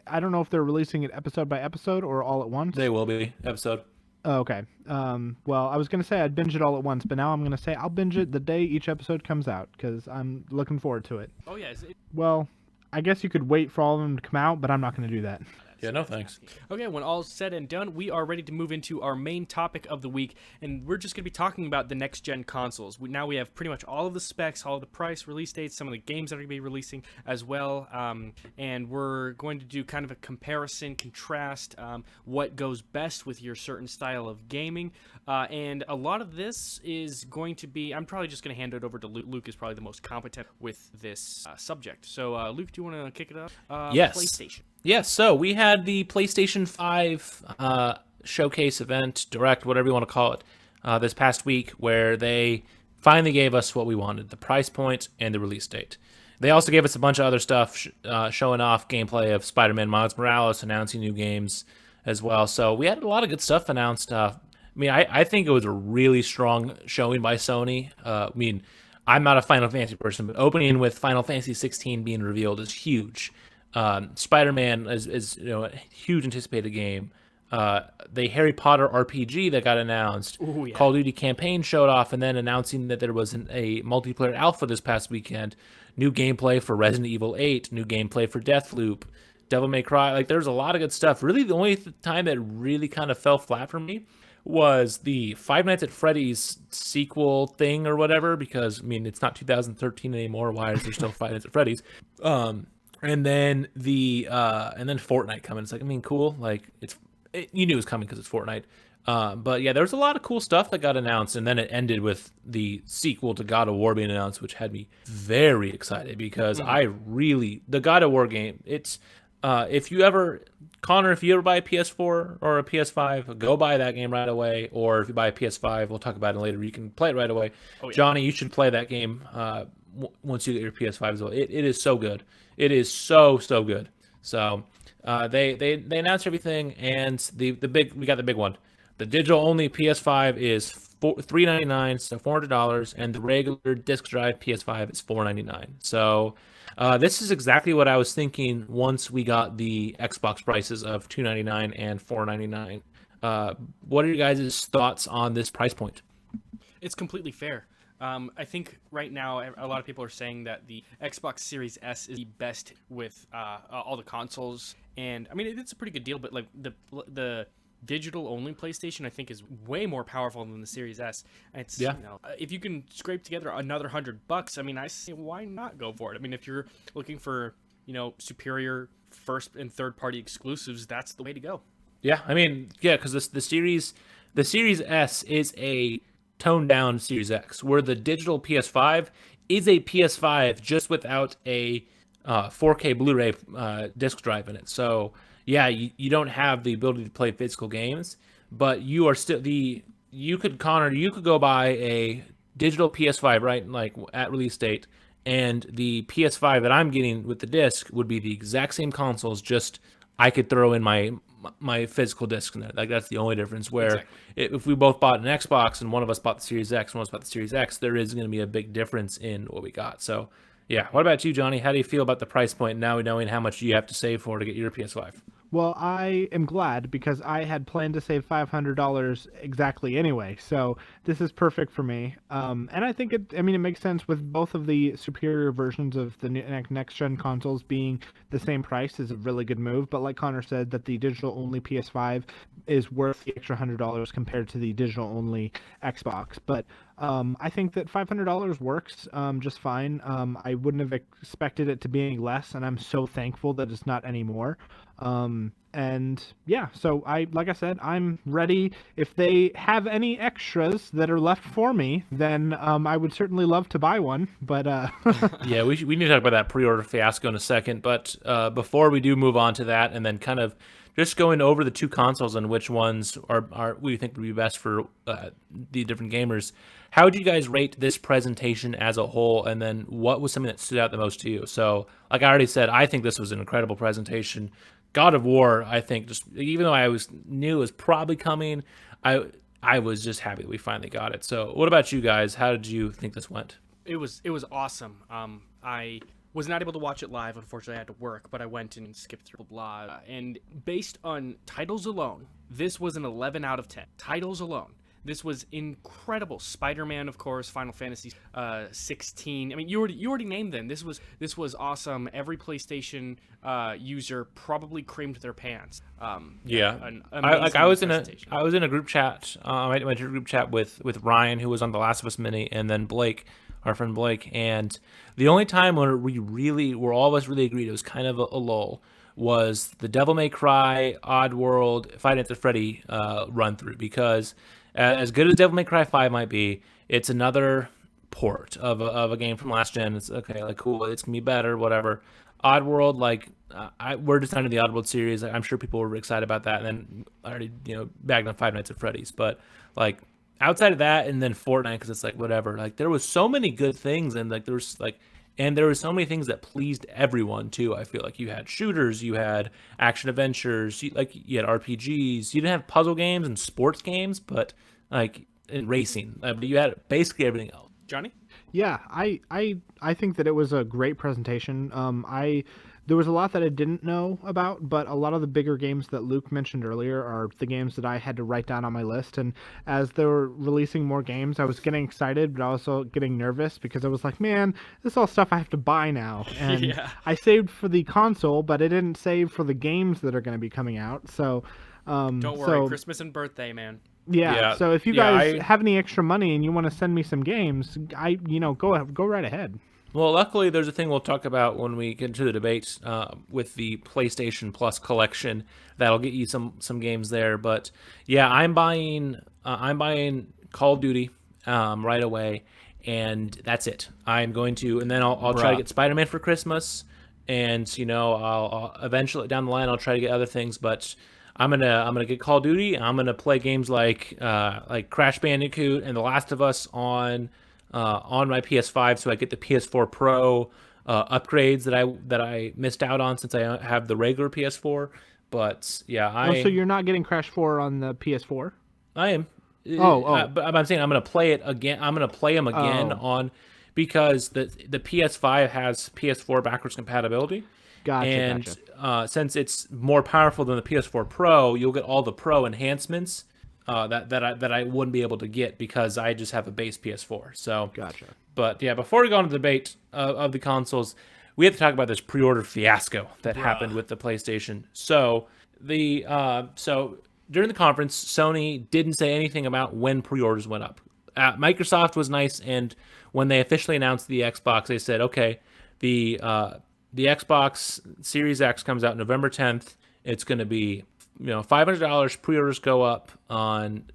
S3: I don't know if they're releasing it episode by episode or all at once.
S2: They will be episode.
S3: Oh, okay. Well, I was going to say I'd binge it all at once, but now I'm going to say I'll binge it the day each episode comes out because I'm looking forward to it.
S1: Oh, yeah.
S3: Well, I guess you could wait for all of them to come out, but I'm not going to do that.
S2: Yeah, no thanks.
S1: Okay, when all's said and done, we are ready to move into our main topic of the week, and we're just going to be talking about the next-gen consoles. Now we have pretty much all of the specs, all of the price, release dates, some of the games that are going to be releasing as well, and we're going to do kind of a comparison, contrast, what goes best with your certain style of gaming, and a lot of this is going to be, I'm probably just going to hand it over to Luke. Luke is probably the most competent with this subject. So, Luke, do you want to kick it up?
S2: Yes.
S1: PlayStation.
S2: Yes, so we had the PlayStation 5 showcase event, direct, whatever you want to call it, this past week, where they finally gave us what we wanted, the price point and the release date. They also gave us a bunch of other stuff, showing off gameplay of Spider-Man Miles Morales, announcing new games as well. So we had a lot of good stuff announced. I think it was a really strong showing by Sony. I'm not a Final Fantasy person, but opening with Final Fantasy 16 being revealed is huge. Spider-Man is a huge anticipated game. The Harry Potter RPG that got announced,
S1: Ooh, yeah.
S2: Call of Duty campaign showed off, and then announcing that there was a multiplayer alpha this past weekend. New gameplay for Resident Evil 8, new gameplay for Deathloop, Devil May Cry. Like, there's a lot of good stuff. Really, the only time that really kind of fell flat for me was the Five Nights at Freddy's sequel thing or whatever, because it's not 2013 anymore. Why is there still Five Nights at Freddy's? And then Fortnite coming. It's like, cool. Like, you knew it was coming because it's Fortnite. But yeah, there was a lot of cool stuff that got announced, and then it ended with the sequel to God of War being announced, which had me very excited because the God of War game, it's, if you ever buy a PS4 or a PS5, go buy that game right away. Or if you buy a PS5, we'll talk about it later, you can play it right away. Oh, yeah. Johnny, you should play that game once you get your PS5 as well. It is so good. It is so good. So they announced everything, and we got the big one. The digital only PS5 is $399, so $400, and the regular disc drive PS5 is $499. So this is exactly what I was thinking once we got the Xbox prices of $299 and $499. What are you guys' thoughts on this price point?
S1: It's completely fair. I think right now a lot of people are saying that the Xbox Series S is the best with all the consoles, and I mean it's a pretty good deal. But like the digital only PlayStation, I think, is way more powerful than the Series S. And it's if you can scrape together another $100, I mean, I say why not go for it? I mean, if you're looking for superior first and third party exclusives, that's the way to go.
S2: Yeah, I mean, yeah, because the Series S is a toned down Series X, where the digital PS5 is a PS5 just without a 4K Blu-ray disc drive in it. So yeah, you don't have the ability to play physical games, but you are still you could go buy a digital PS5 right, like at release date, and the PS5 that I'm getting with the disc would be the exact same consoles, just I could throw in my physical disc in there. Like that's the only difference. Where if we both bought an Xbox and one of us bought the Series X, and one of us bought the Series X, there is going to be a big difference in what we got. So yeah, what about you, Johnny? How do you feel about the price point now, knowing how much you have to save for to get your PS5?
S3: Well, I am glad because I had planned to save $500 exactly anyway. So this is perfect for me. And I think it makes sense with both of the superior versions of the next gen consoles being the same price is a really good move. But like Connor said, that the digital only PS5 is worth the extra $100 compared to the digital only Xbox. But I think that $500 works just fine. I wouldn't have expected it to be any less, and I'm so thankful that it's not anymore. And yeah, so like I said, I'm ready. If they have any extras that are left for me, then I would certainly love to buy one. But
S2: yeah, we need to talk about that pre-order fiasco in a second. But before we do move on to that, and then kind of just going over the two consoles and which ones are we think would be best for the different gamers. How would you guys rate this presentation as a whole, and then what was something that stood out the most to you? So, like I already said, I think this was an incredible presentation. God of War, I think, just even though I knew it was probably coming, I was just happy that we finally got it. So, what about you guys? How did you think this went?
S1: It was awesome. I was not able to watch it live. Unfortunately, I had to work, but I went and skipped through blah. And based on titles alone, this was an 11 out of 10. Titles alone. This was incredible. Spider-Man, of course, Final Fantasy 16. I mean, you already named them. This was awesome. Every PlayStation user probably creamed their pants.
S2: Yeah, I was in a group chat. I went to a group chat with Ryan, who was on The Last of Us Mini, and then Blake, our friend Blake. And the only time where where all of us really agreed it was kind of a lull was the Devil May Cry, Oddworld, Five Nights at Freddy run through, because as good as Devil May Cry 5 might be, it's another port of a game from last gen. It's okay, like cool, it's gonna be better, whatever. Oddworld, like we're designing the Oddworld series. I'm sure people were excited about that, and then I already bagged on Five Nights at Freddy's. But like outside of that, and then Fortnite, because it's like whatever. Like there was so many good things, and like there were so many things that pleased everyone too. I feel like you had shooters, you had action adventures, you had RPGs. You didn't have puzzle games and sports games, but like in racing, but you had basically everything else.
S1: Johnny?
S3: Yeah, I think that it was a great presentation. There was a lot that I didn't know about, but a lot of the bigger games that Luke mentioned earlier are the games that I had to write down on my list. And as they were releasing more games, I was getting excited, but also getting nervous because I was like, man, this is all stuff I have to buy now. And
S1: Yeah.
S3: I saved for the console, but I didn't save for the games that are going to be coming out. So
S1: don't worry, Christmas and birthday, man.
S3: Yeah. So if you guys have any extra money and you want to send me some games, go right ahead.
S2: Well, luckily, there's a thing we'll talk about when we get into the debate with the PlayStation Plus collection that'll get you some games there. But yeah, I'm buying Call of Duty right away, and that's it. I'm going to, and then I'll try to get Spider-Man for Christmas, and I'll eventually down the line I'll try to get other things, but I'm gonna get Call of Duty. I'm gonna play games like Crash Bandicoot and The Last of Us on my PS5, so I get the PS4 Pro upgrades that I missed out on since I have the regular PS4. But yeah,
S3: so you're not getting Crash 4 on the PS4?
S2: I am. But I'm saying I'm going to play it again. I'm going to play them again on because the PS5 has PS4 backwards compatibility.
S3: Gotcha.
S2: Since it's more powerful than the PS4 Pro, you'll get all the Pro enhancements that I wouldn't be able to get because I just have a base PS4. So
S3: Gotcha.
S2: But yeah, before we go on to the debate of the consoles, we have to talk about this pre-order fiasco that happened with the PlayStation. So so during the conference, Sony didn't say anything about when pre-orders went up. Microsoft was nice, and when they officially announced the Xbox, they said, okay, the Xbox Series X comes out November 10th. It's going to be $500. Pre-orders go up on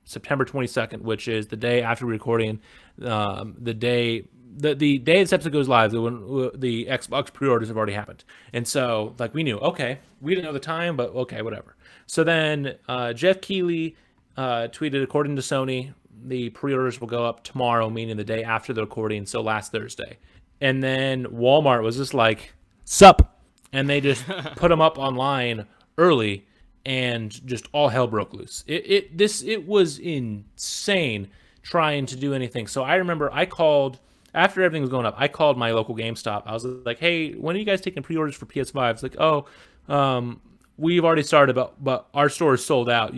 S2: September 22nd, which is the day after recording. The day this episode goes live, when the Xbox pre-orders have already happened. And so, like, we knew, okay, we didn't know the time, but okay, whatever. So then Jeff Keighley tweeted, according to Sony, the pre-orders will go up tomorrow, meaning the day after the recording, so last Thursday. And then Walmart was just like, sup? And they just put them up online early, and just all hell broke loose. It was insane trying to do anything. So I remember I called, after everything was going up, I called my local GameStop. I was like, hey, when are you guys taking pre-orders for PS5? It's like, we've already started, but our store is sold out.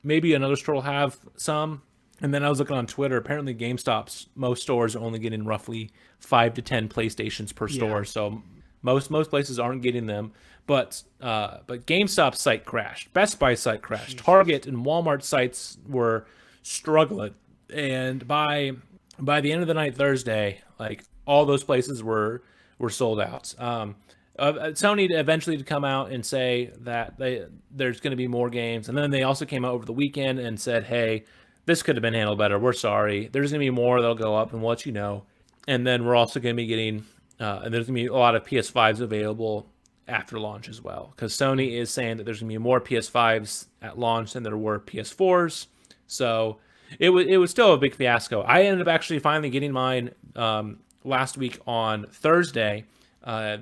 S2: Maybe another store will have some. And then I was looking on Twitter. Apparently GameStop's most stores are only getting roughly 5 to 10 PlayStations per store. So most places aren't getting them. But GameStop's site crashed. Best Buy site crashed. Target and Walmart sites were struggling. And by the end of the night Thursday, like, all those places were sold out. Sony eventually to come out and say that there's going to be more games. And then they also came out over the weekend and said, hey, this could have been handled better. We're sorry. There's going to be more that'll go up, and we'll let you know. And then we're also going to be getting, and there's going to be a lot of PS5s available after launch as well. Because Sony is saying that there's going to be more PS5s at launch than there were PS4s. So it was still a big fiasco. I ended up actually finally getting mine last week on Thursday. I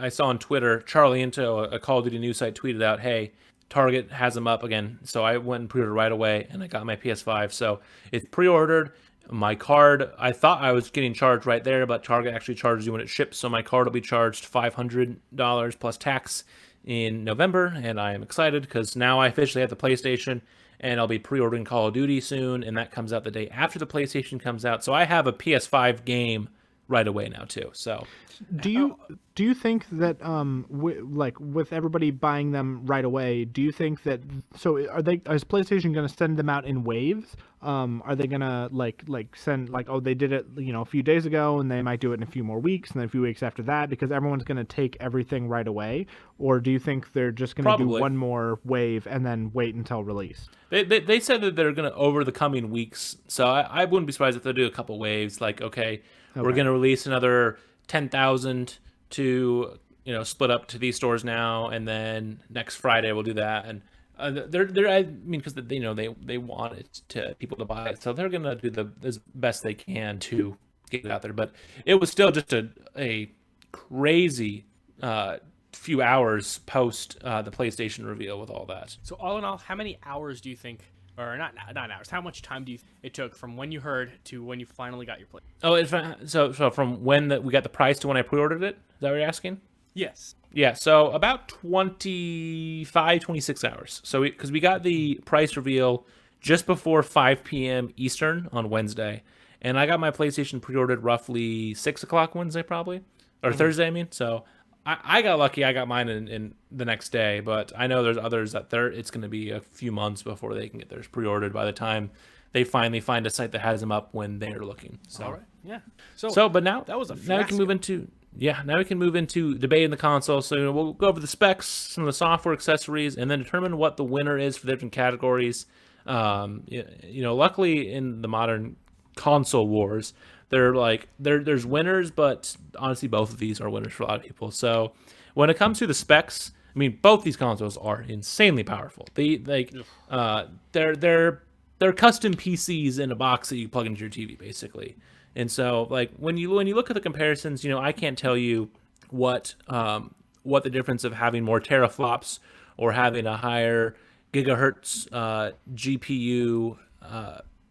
S2: saw on Twitter, Charlie Into, a Call of Duty news site, tweeted out, hey, Target has them up again. So I went and pre-ordered right away, and I got my PS5. So it's pre-ordered. My card, I thought I was getting charged right there, but Target actually charges you when it ships. So my card will be charged $500 plus tax in November, and I am excited because now I officially have the PlayStation, and I'll be pre-ordering Call of Duty soon, and that comes out the day after the PlayStation comes out. So I have a PS5 game right away now too. So
S3: do you think that with everybody buying them right away, do you think that, so is PlayStation going to send them out in waves? Are they going to like send, like, oh, they did it a few days ago, and they might do it in a few more weeks, and then a few weeks after that, because everyone's going to take everything right away? Or do you think they're just going to do one more wave and then wait until release?
S2: They said that they're going to, over the coming weeks, so I wouldn't be surprised if they do a couple waves, like, okay, we're going to release another 10,000 to split up to these stores now, and then next Friday we'll do that. And because they want it to people to buy it, so they're gonna do as best they can to get it out there. But it was still just a crazy few hours post the PlayStation reveal with all that.
S1: So all in all, how many hours do you think? Or not hours. How much time do you it took from when you heard to when you finally got your play?
S2: Oh, so from when we got the price to when I pre-ordered it? Is that what you're asking?
S1: Yes.
S2: Yeah, so about 25, 26 hours. So because we got the price reveal just before 5 p.m. Eastern on Wednesday, and I got my PlayStation pre-ordered roughly 6 o'clock Wednesday probably, or Thursday, I mean. So I got lucky. I got mine in the next day, but I know there's others that it's going to be a few months before they can get theirs pre-ordered by the time they finally find a site that has them up when they're looking. So,
S1: all right, yeah.
S2: But now
S1: that was
S2: now we can move into debating the console. So we'll go over the specs, some of the software accessories, and then determine what the winner is for the different categories. Luckily in the modern console wars, there's winners, but honestly, both of these are winners for a lot of people. So when it comes to the specs, I mean, both these consoles are insanely powerful. They're custom PCs in a box that you plug into your TV, basically. And so, like, when you look at the comparisons, I can't tell you what the difference of having more teraflops or having a higher gigahertz GPU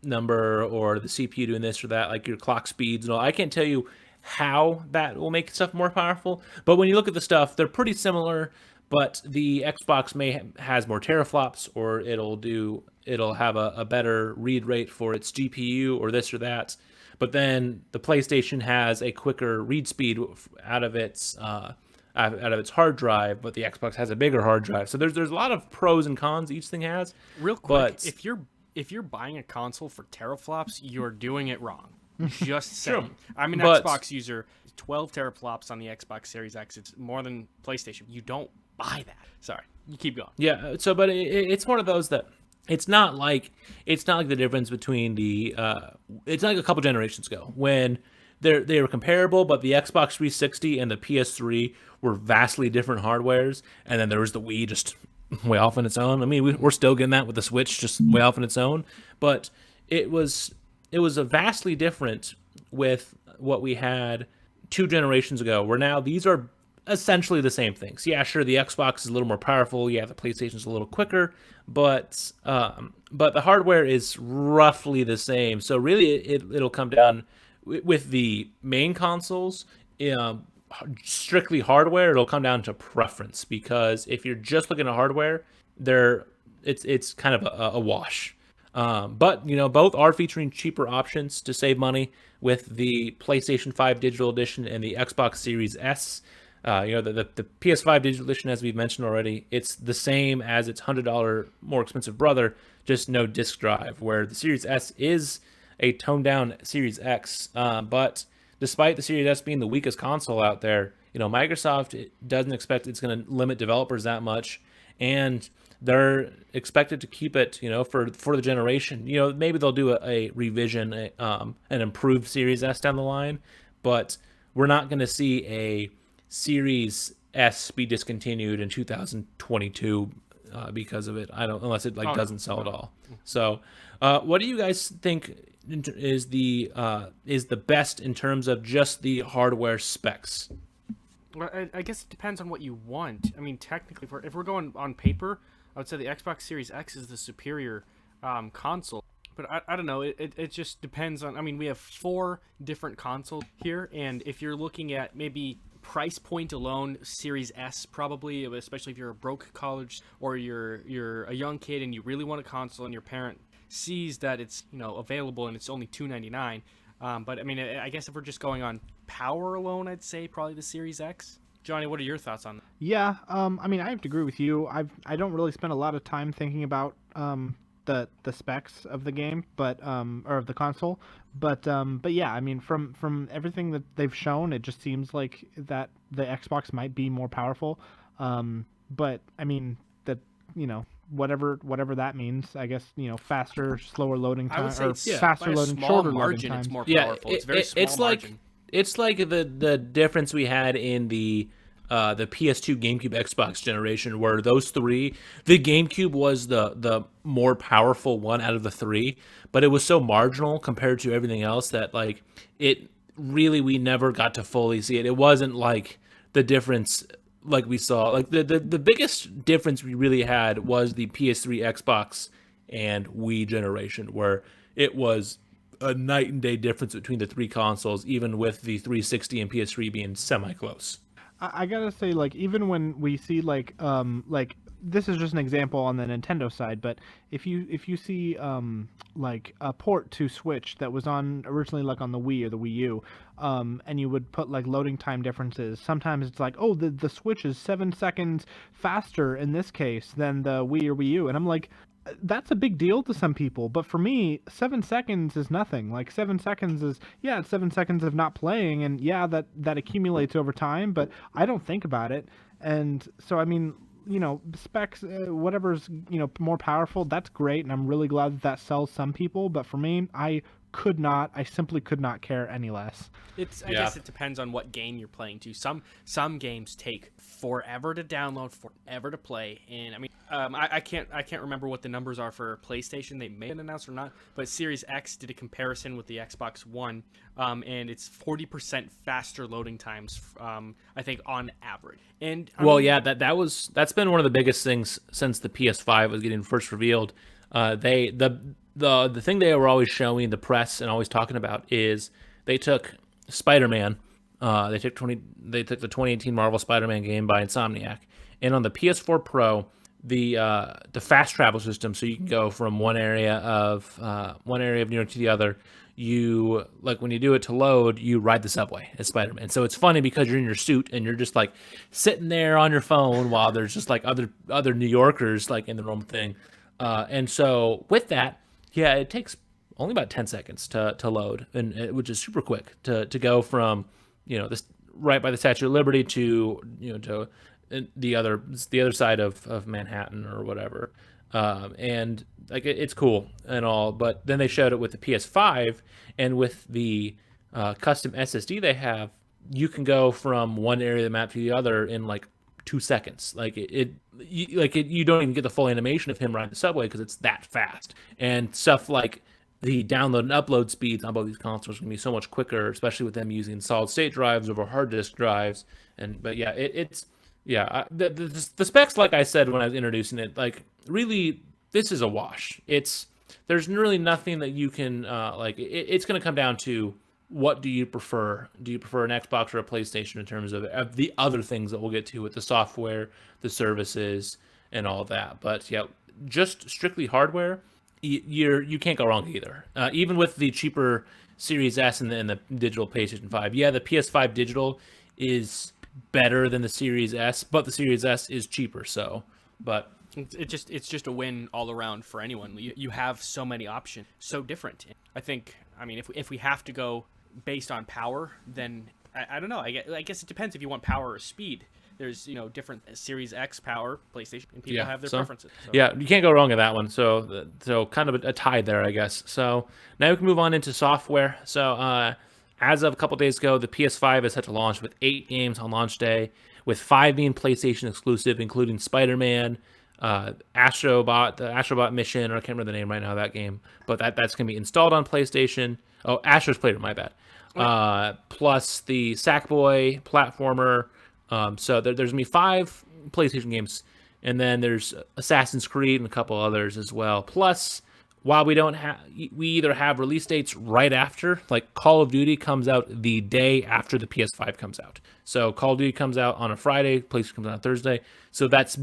S2: number, or the CPU doing this or that, like your clock speeds and all. I can't tell you how that will make stuff more powerful, but when you look at the stuff, they're pretty similar. But the Xbox has more teraflops, or it'll have a better read rate for its GPU or this or that. But then the PlayStation has a quicker read speed out of its hard drive, but the Xbox has a bigger hard drive. So there's a lot of pros and cons each thing has.
S1: Real quick, if you're buying a console for teraflops, you're doing it wrong. Just saying.
S2: True.
S1: I'm an Xbox user. 12 teraflops on the Xbox Series X. It's more than PlayStation. You don't buy that. Sorry, you keep going.
S2: Yeah. So, but it's one of those that it's not like the difference between the it's not like a couple generations ago when they were comparable, but the Xbox 360 and the PS3 were vastly different hardwares, and then there was the Wii just way off on its own. I mean, we're still getting that with the Switch, just way off on its own, but it was a vastly different with what we had 2 generations ago, where now these are essentially the same things. Yeah, sure, the Xbox is a little more powerful. Yeah, the PlayStation's a little quicker, but the hardware is roughly the same. So really, it'll come down with the main consoles. Strictly hardware, it'll come down to preference, because if you're just looking at hardware, it's kind of a wash. But both are featuring cheaper options to save money with the PlayStation 5 Digital Edition and the Xbox Series S. The PS5 Digital Edition, as we've mentioned already, it's the same as its $100 more expensive brother, just no disc drive, where the Series S is a toned down Series X. But despite the Series S being the weakest console out there, Microsoft doesn't expect it's going to limit developers that much, and they're expected to keep it, for the generation. Maybe they'll do a revision, an improved Series S down the line, but we're not going to see a Series S be discontinued in 2022 because of it. Unless it doesn't sell at all. So, what do you guys think is the best in terms of just the hardware specs?
S1: Well, I guess it depends on what you want. I mean, technically, if we're going on paper, I would say the Xbox Series X is the superior console. But I don't know. It just depends on. I mean, we have 4 different consoles here, and if you're looking at maybe price point alone, Series S probably, especially if you're a broke college or you're a young kid and you really want a console and your parent sees that it's available and it's only $299. But I mean, I guess if we're just going on power alone, I'd say probably the Series X. Johnny, what are your thoughts on that?
S3: Yeah, I mean, I have to agree with you. I don't really spend a lot of time thinking about the specs of the game, but or of the console, but yeah, I mean, from everything that they've shown, it just seems like that the Xbox might be more powerful. But I mean that whatever that means, I guess faster, slower loading time, or faster loading, shorter loading times.
S1: It's more powerful. It's very small margin.
S2: It's like the difference we had in the PS2, GameCube, Xbox generation, where those 3, the GameCube was the more powerful one out of the 3, but it was so marginal compared to everything else that we never got to fully see it. It wasn't like the difference like we saw. Like the biggest difference we really had was the PS3, Xbox, and Wii generation, where it was a night and day difference between the 3 consoles, even with the 360 and PS3 being semi-close.
S3: I gotta say, even when we see this is just an example on the Nintendo side, but if you see a port to Switch that was on originally on the Wii or the Wii U, and you would put loading time differences, sometimes it's the Switch is 7 seconds faster in this case than the Wii or Wii U, and I'm like, that's a big deal to some people, but for me, 7 seconds is nothing. 7 seconds is, it's 7 seconds of not playing, and that accumulates over time, but I don't think about it. And so, I mean, specs, whatever's, more powerful, that's great, and I'm really glad that sells some people, but for me, I I simply could not care any less.
S1: I guess it depends on what game you're playing too. Some games take forever to download, forever to play, and I mean, I can't remember what the numbers are for PlayStation. They may have announced or not, but Series X did a comparison with the Xbox One, and it's 40% faster loading times, I think, on average. And
S2: that's been one of the biggest things since the PS5 was getting first revealed. The thing they were always showing the press and always talking about is they took Spider-Man. They took the 2018 Marvel Spider-Man game by Insomniac, and on the PS4 Pro, the fast travel system, so you can go from one area of New York to the other. You when you do it to load, you ride the subway as Spider-Man. So it's funny because you're in your suit and you're just like sitting there on your phone while there's just like other New Yorkers like in their own thing. And so with that, it takes only about 10 seconds to load, and which is super quick to go from this right by the Statue of Liberty to to the other side of Manhattan or whatever. And like it's cool and all, but then they showed it with the PS5 and with the custom SSD they have. You can go from one area of the map to the other in like 2 seconds. You don't even get the full animation of him riding the subway because it's that fast. And stuff like the download and upload speeds on both these consoles are going to be so much quicker, especially with them using solid state drives over hard disk drives. The specs, like I said when I was introducing it, like really this is a wash. There's really nothing that you can it's going to come down to what do you prefer? Do you prefer an Xbox or a PlayStation in terms of the other things that we'll get to with the software, the services, and all that? But just strictly hardware, you can't go wrong either. Even with the cheaper Series S and the digital PlayStation 5. Yeah, the PS5 digital is better than the Series S, but the Series S is cheaper. But
S1: it's just a win all around for anyone. You have so many options, so different. I think, if we have to go based on power, then I don't know. I guess it depends if you want power or speed. There's different Series X power PlayStation, and people have their preferences. So.
S2: Yeah, you can't go wrong with that one. So kind of a tie there, I guess. So now we can move on into software. So as of a couple days ago, the PS5 is set to launch with 8 games on launch day, with 5 being PlayStation exclusive, including Spider-Man, the Astrobot Mission, or I can't remember the name right now of that game, but that's going to be installed on PlayStation. Oh, Astro's Playroom, my bad. Plus the Sackboy platformer. So there's going to be 5 PlayStation games, and then there's Assassin's Creed and a couple others as well. Plus, while we either have release dates right after, like Call of Duty comes out the day after the PS5 comes out. So Call of Duty comes out on a Friday, PlayStation comes out on Thursday. So that's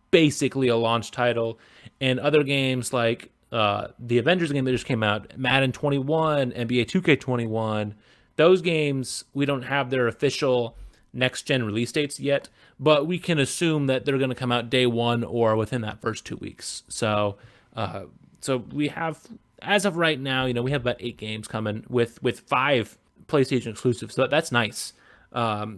S2: basically a launch title. And other games like the Avengers game that just came out, Madden 21, NBA 2K21, those games, we don't have their official next-gen release dates yet, but we can assume that they're going to come out day one or within that first 2 weeks. So we have, as of right now, we have about 8 games coming with 5 PlayStation exclusives. So that's nice.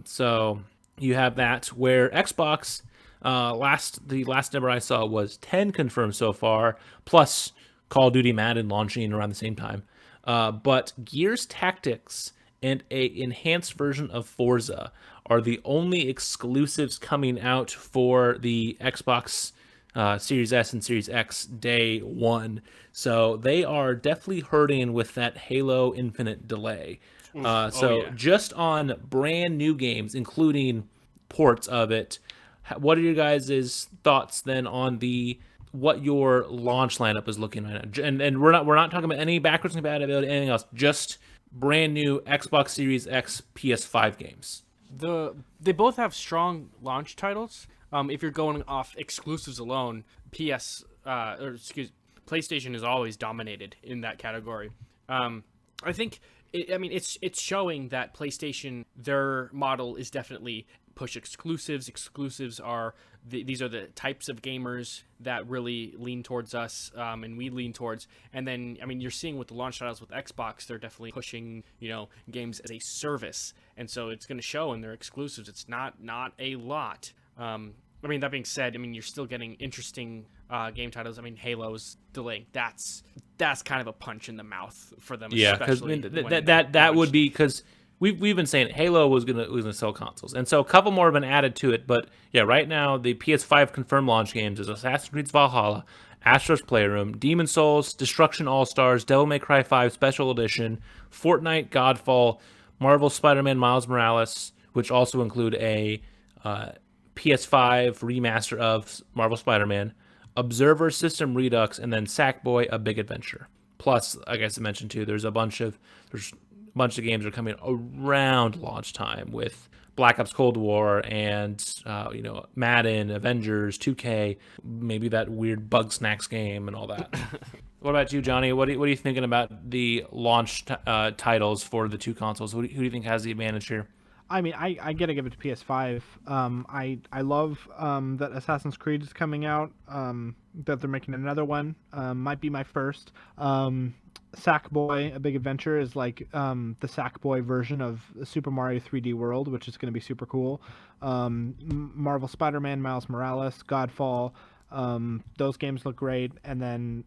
S2: So you have that, where Xbox, the last number I saw was 10 confirmed so far, plus Call of Duty Madden launching around the same time. But Gears Tactics and a enhanced version of Forza are the only exclusives coming out for the Xbox Series S and Series X day one. So they are definitely hurting with that Halo Infinite delay. Just on brand new games, including ports of it, what are your guys' thoughts then on what your launch lineup is looking right now? And we're not talking about any backwards compatibility, anything else, just brand new Xbox Series X, PS5 games.
S1: They both have strong launch titles. If you're going off exclusives alone, PlayStation is always dominated in that category. I think it's showing that PlayStation, their model is definitely push exclusives. Exclusives are these are the types of gamers that really lean towards us, and we lean towards. And then you're seeing with the launch titles with Xbox, they're definitely pushing games as a service, and so it's going to show in their exclusives. It's not a lot. I mean, that being said, I mean, you're still getting interesting game titles. I mean, Halo's delaying. That's kind of a punch in the mouth for them.
S2: Yeah, because
S1: especially
S2: that would be because we've been saying Halo was gonna sell consoles, and so a couple more have been added to it. But yeah, right now the PS5 confirmed launch games is Assassin's Creed Valhalla, Astro's Playroom, Demon Souls, Destruction All Stars, Devil May Cry 5 Special Edition, Fortnite, Godfall, Marvel Spider-Man Miles Morales, which also include a PS5 remaster of Marvel Spider-Man, Observer System Redux, and then Sackboy: A Big Adventure. Plus, I guess I mentioned too, there's a bunch of games that are coming around launch time with Black Ops Cold War and Madden, Avengers, 2K, maybe that weird Bug Snacks game and all that. What about you, Johnny? What are you thinking about the launch titles for the two consoles? Who do you think has the advantage here?
S3: I mean, I gotta give it to PS5. I love that Assassin's Creed is coming out. That they're making another one. Might be my first. Sackboy: A Big Adventure is like the Sackboy version of Super Mario 3D World, which is going to be super cool. Marvel Spider-Man, Miles Morales, Godfall. Those games look great. And then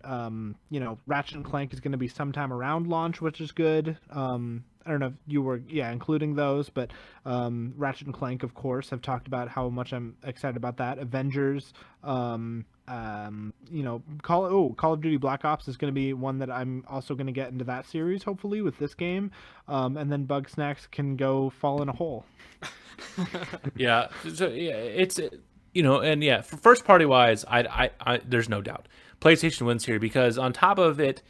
S3: Ratchet and Clank is going to be sometime around launch, which is good. I don't know if you were including those, but Ratchet and Clank, of course, have talked about how much I'm excited about that. Avengers, Call of Duty Black Ops is going to be one that I'm also going to get into that series, hopefully, with this game. And then Bug Snacks can go fall in a hole.
S2: Yeah, so yeah, it's and yeah, for first party wise, I there's no doubt PlayStation wins here because on top of it,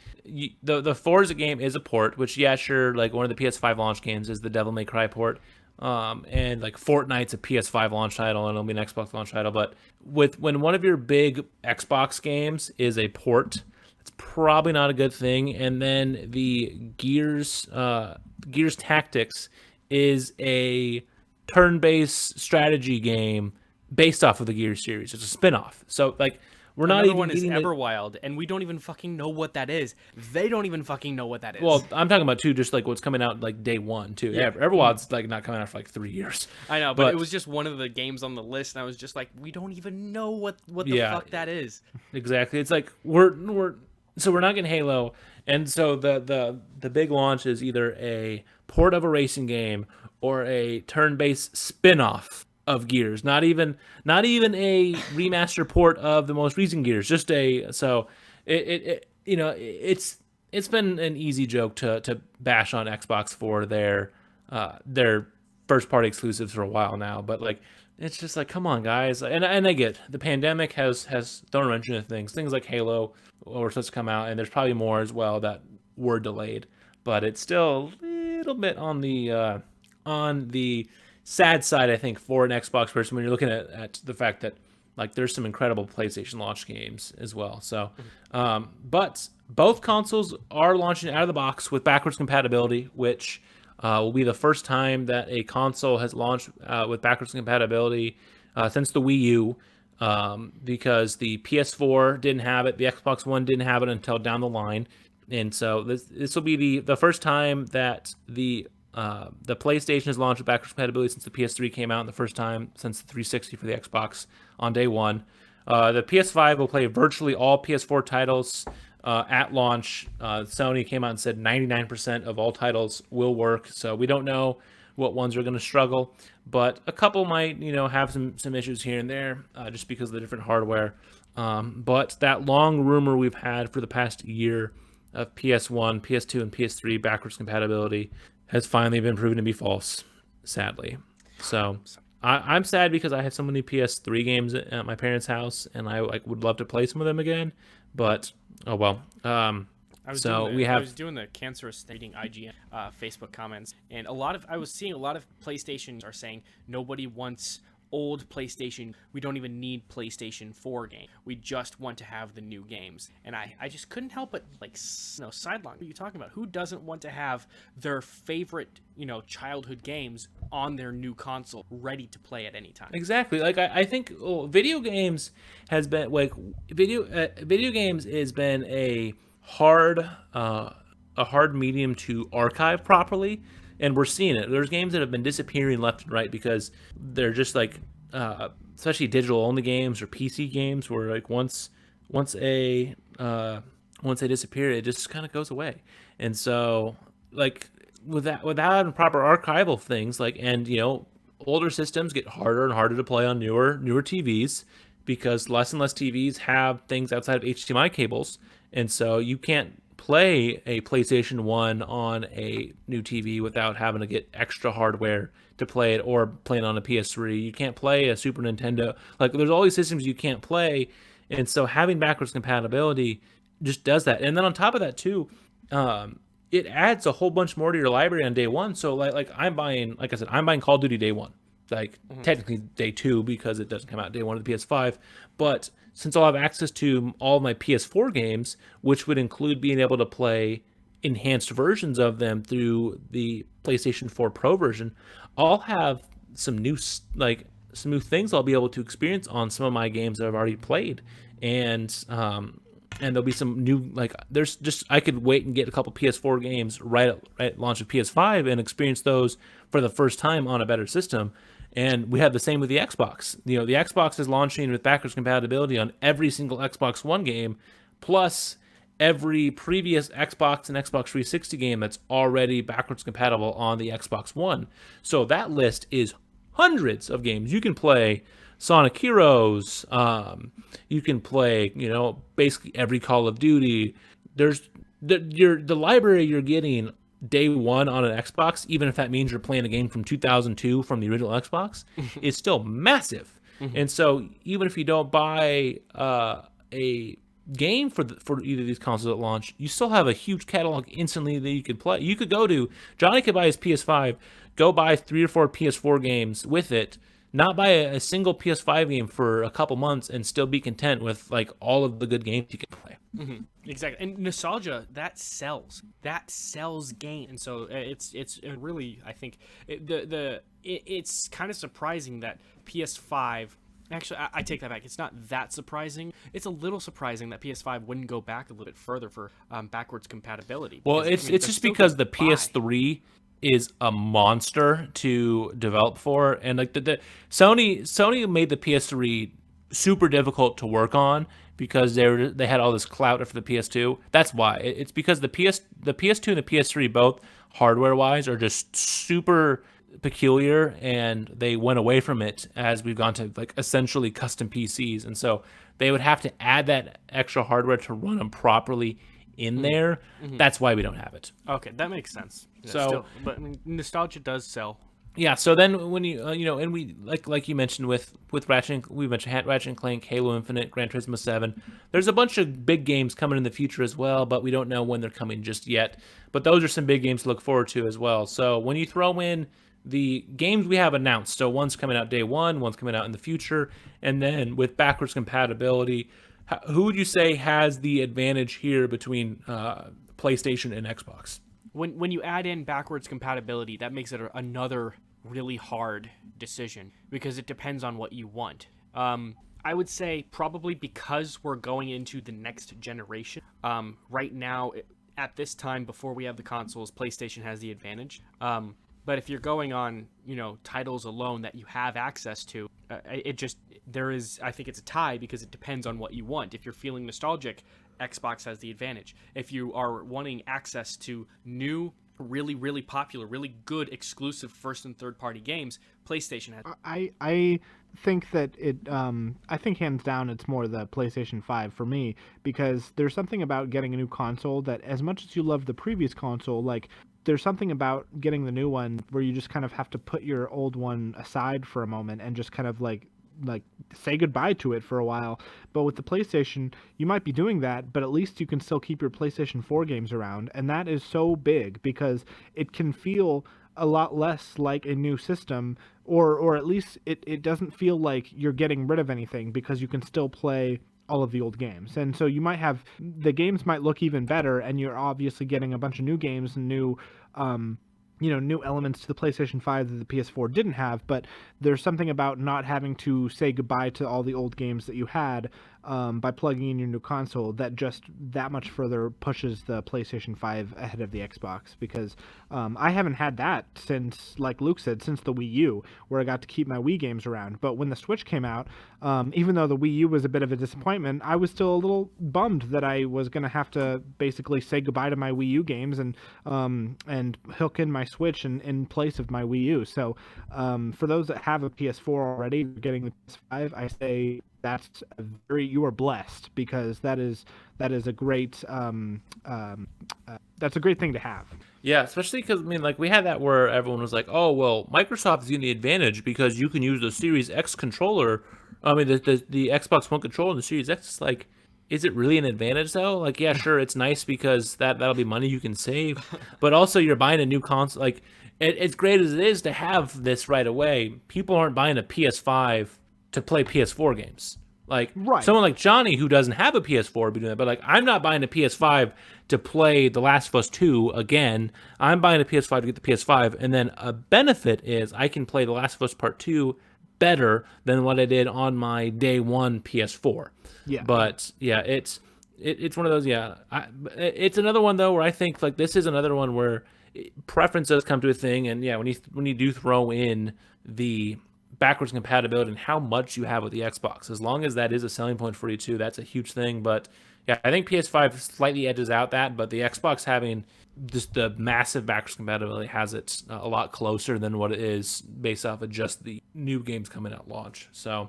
S2: the Forza game is a port, which yeah, sure, like one of the PS5 launch games is the Devil May Cry port. And like Fortnite's a PS5 launch title and it'll be an Xbox launch title, but when one of your big Xbox games is a port, it's probably not a good thing. And then the Gears Tactics is a turn-based strategy game based off of the Gears series. It's a spin-off. So like we're not even
S1: one is Everwild, and we don't even fucking know what that is. They don't even fucking know what that is.
S2: Well, I'm talking about too, just like what's coming out like day one too. Yeah, Everwild's like not coming out for like 3 years.
S1: I know, but it was just one of the games on the list, and I was just like, we don't even know what the fuck that is.
S2: Exactly. It's like we're not getting Halo, and so the big launch is either a port of a racing game or a turn-based spin-off of Gears, not even a remaster port of the most recent Gears, just it's been an easy joke to bash on Xbox for their first party exclusives for a while now, but like it's just like, come on guys. And I get the pandemic has thrown a wrench into things like Halo were supposed to come out, and there's probably more as well that were delayed, but it's still a little bit on the sad side, I think, for an Xbox person when you're looking at the fact that like there's some incredible PlayStation launch games as well. So, but both consoles are launching out of the box with backwards compatibility, which will be the first time that a console has launched with backwards compatibility since the Wii U, because the PS4 didn't have it, the Xbox One didn't have it until down the line, and so this will be the first time that the PlayStation has launched with backwards compatibility since the PS3 came out, and the first time since the 360 for the Xbox on day one. The PS5 will play virtually all PS4 titles at launch. Sony came out and said 99% of all titles will work, so we don't know what ones are going to struggle, but a couple might have some issues here and there just because of the different hardware. But that long rumor we've had for the past year of PS1, PS2, and PS3 backwards compatibility has finally been proven to be false, sadly. So I'm sad because I have so many PS3 games at my parents' house, and I would love to play some of them again. But oh well. I was
S1: doing the cancerous reading IGN Facebook comments, and I was seeing a lot of PlayStation are saying nobody wants old PlayStation. We don't even need PlayStation 4 game. We just want to have the new games. And I just couldn't help but sideline. What are you talking about? Who doesn't want to have their favorite, childhood games on their new console ready to play at any time?
S2: Exactly. Like I think video games has been like video games has been a hard medium to archive properly. And we're seeing it. There's games that have been disappearing left and right because they're just like especially digital only games or PC games, where like once a once they disappear, it just kind of goes away. And so like without having proper archival things, like, and older systems get harder and harder to play on newer TVs, because less and less TVs have things outside of HDMI cables, and so you can't play a PlayStation 1 on a new TV without having to get extra hardware to play it, or play it on a PS3. You can't play a Super Nintendo. Like, there's all these systems you can't play, and so having backwards compatibility just does that. And then on top of that too, it adds a whole bunch more to your library on day one. So like I'm buying, like I said, I'm buying Call of Duty day one. Like technically day two, because it doesn't come out day one of the PS5. But since I'll have access to all of my PS4 games, which would include being able to play enhanced versions of them through the PlayStation 4 Pro version, I'll have some new things I'll be able to experience on some of my games that I've already played. And there'll be some new, like, there's just, I could wait and get a couple PS4 games right at launch of PS5 and experience those for the first time on a better system. And we have the same with the Xbox. The Xbox is launching with backwards compatibility on every single Xbox One game, plus every previous Xbox and Xbox 360 game that's already backwards compatible on the Xbox One. So that list is hundreds of games. You can play Sonic Heroes, you can play, basically every Call of Duty. There's the library you're getting day one on an Xbox, even if that means you're playing a game from 2002 from the original Xbox, is still massive. And so even if you don't buy a game for either of these consoles at launch, you still have a huge catalog instantly that you could play. You could go to, Johnny could buy his PS5, go buy 3 or 4 PS4 games with it, not buy a single PS5 game for a couple months, and still be content with like all of the good games you can play.
S1: Exactly. And nostalgia, that sells game. And so it's really, I think it's kind of surprising that PS5, actually I take that back, it's not that surprising. It's a little surprising that PS5 wouldn't go back a little bit further for backwards compatibility.
S2: Well, it's just because the PS3 is a monster to develop for, and like the Sony made the PS3 super difficult to work on because they had all this clout for the PS2. That's why. It's because the PS2 and the PS3 both hardware wise are just super peculiar, and they went away from it as we've gone to like essentially custom PCs, and so they would have to add that extra hardware to run them properly in there. That's why we don't have it.
S1: Okay, that makes sense. Yeah,
S2: So,
S1: but I mean, nostalgia does sell.
S2: yeah. So then when you and we like you mentioned with Ratchet, we mentioned Ratchet and Clank, Halo Infinite, Gran Turismo 7. There's a bunch of big games coming in the future as well, but we don't know when they're coming just yet. But those are some big games to look forward to as well. So when you throw in the games we have announced, so one's coming out day one, one's coming out in the future, and then with backwards compatibility, who would you say has the advantage here between PlayStation and Xbox?
S1: When you add in backwards compatibility, that makes it another really hard decision because it depends on what you want. I would say probably because we're going into the next generation. Right now, at this time, before we have the consoles, PlayStation has the advantage. But if you're going on, titles alone that you have access to, I think it's a tie because it depends on what you want. If you're feeling nostalgic, Xbox has the advantage. If you are wanting access to new, really, really popular, really good exclusive first and third party games, PlayStation has.
S3: I think that I think hands down it's more the PlayStation 5 for me, because there's something about getting a new console that, as much as you love the previous console, like, there's something about getting the new one where you just kind of have to put your old one aside for a moment and just kind of like say goodbye to it for a while. But with the PlayStation, you might be doing that, but at least you can still keep your PlayStation 4 games around, and that is so big because it can feel a lot less like a new system, or at least it doesn't feel like you're getting rid of anything because you can still play all of the old games. And so you might have, the games might look even better, and you're obviously getting a bunch of new games and new new elements to the PlayStation 5 that the PS4 didn't have, but there's something about not having to say goodbye to all the old games that you had by plugging in your new console, that just that much further pushes the PlayStation 5 ahead of the Xbox, because I haven't had that since, like Luke said, since the Wii U, where I got to keep my Wii games around. But when the Switch came out, even though the Wii U was a bit of a disappointment, I was still a little bummed that I was going to have to basically say goodbye to my Wii U games and hook in my Switch in place of my Wii U. So for those that have a PS4 already, getting the PS5, I say you are blessed, because that is a great that's a great thing to have.
S2: Yeah, especially because, I mean, like, we had that where everyone was like, oh, well, Microsoft is getting the advantage because you can use the Series X controller. I mean, the Xbox One controller and the Series X. It's like, is it really an advantage, though? Like, yeah, sure, it's nice because that'll be money you can save. But also, you're buying a new console. Like, as great as it is to have this right away, people aren't buying a PS5 to play PS4 games. Like,
S3: Right.
S2: someone like Johnny, who doesn't have a PS4, would be doing that. But, like, I'm not buying a PS5 to play The Last of Us 2 again. I'm buying a PS5 to get the PS5. And then a benefit is I can play The Last of Us Part 2 better than what I did on my day one PS4.
S3: Yeah.
S2: But, yeah, it's one of those, yeah. It's another one, though, where I think, like, this is another one where preference does come to a thing. And, yeah, when you do throw in the backwards compatibility and how much you have with the Xbox, as long as that is a selling point for you too, that's a huge thing. But yeah, I think PS5 slightly edges out that, but the Xbox having just the massive backwards compatibility has it a lot closer than what it is based off of just the new games coming out launch. So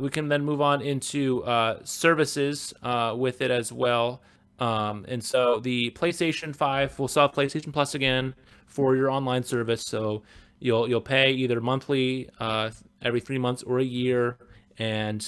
S2: we can then move on into services with it as well. And so the PlayStation 5 will sell PlayStation Plus again for your online service. So you'll pay either monthly, every 3 months, or a year, and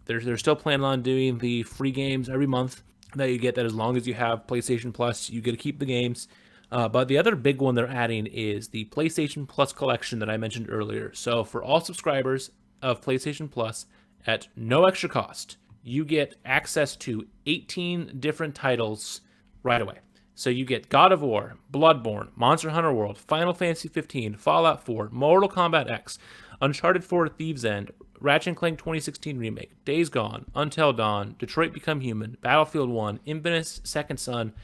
S2: they're still planning on doing the free games every month that you get. That as long as you have PlayStation Plus, you get to keep the games. But the other big one they're adding is the PlayStation Plus collection that I mentioned earlier. So for all subscribers of PlayStation Plus, at no extra cost, you get access to 18 different titles right away. So you get God of War, Bloodborne, Monster Hunter World, Final Fantasy 15, Fallout 4, Mortal Kombat X, Uncharted 4: Thieves End, Ratchet & Clank 2016 Remake, Days Gone, Until Dawn, Detroit Become Human, Battlefield 1, Infamous Second Son,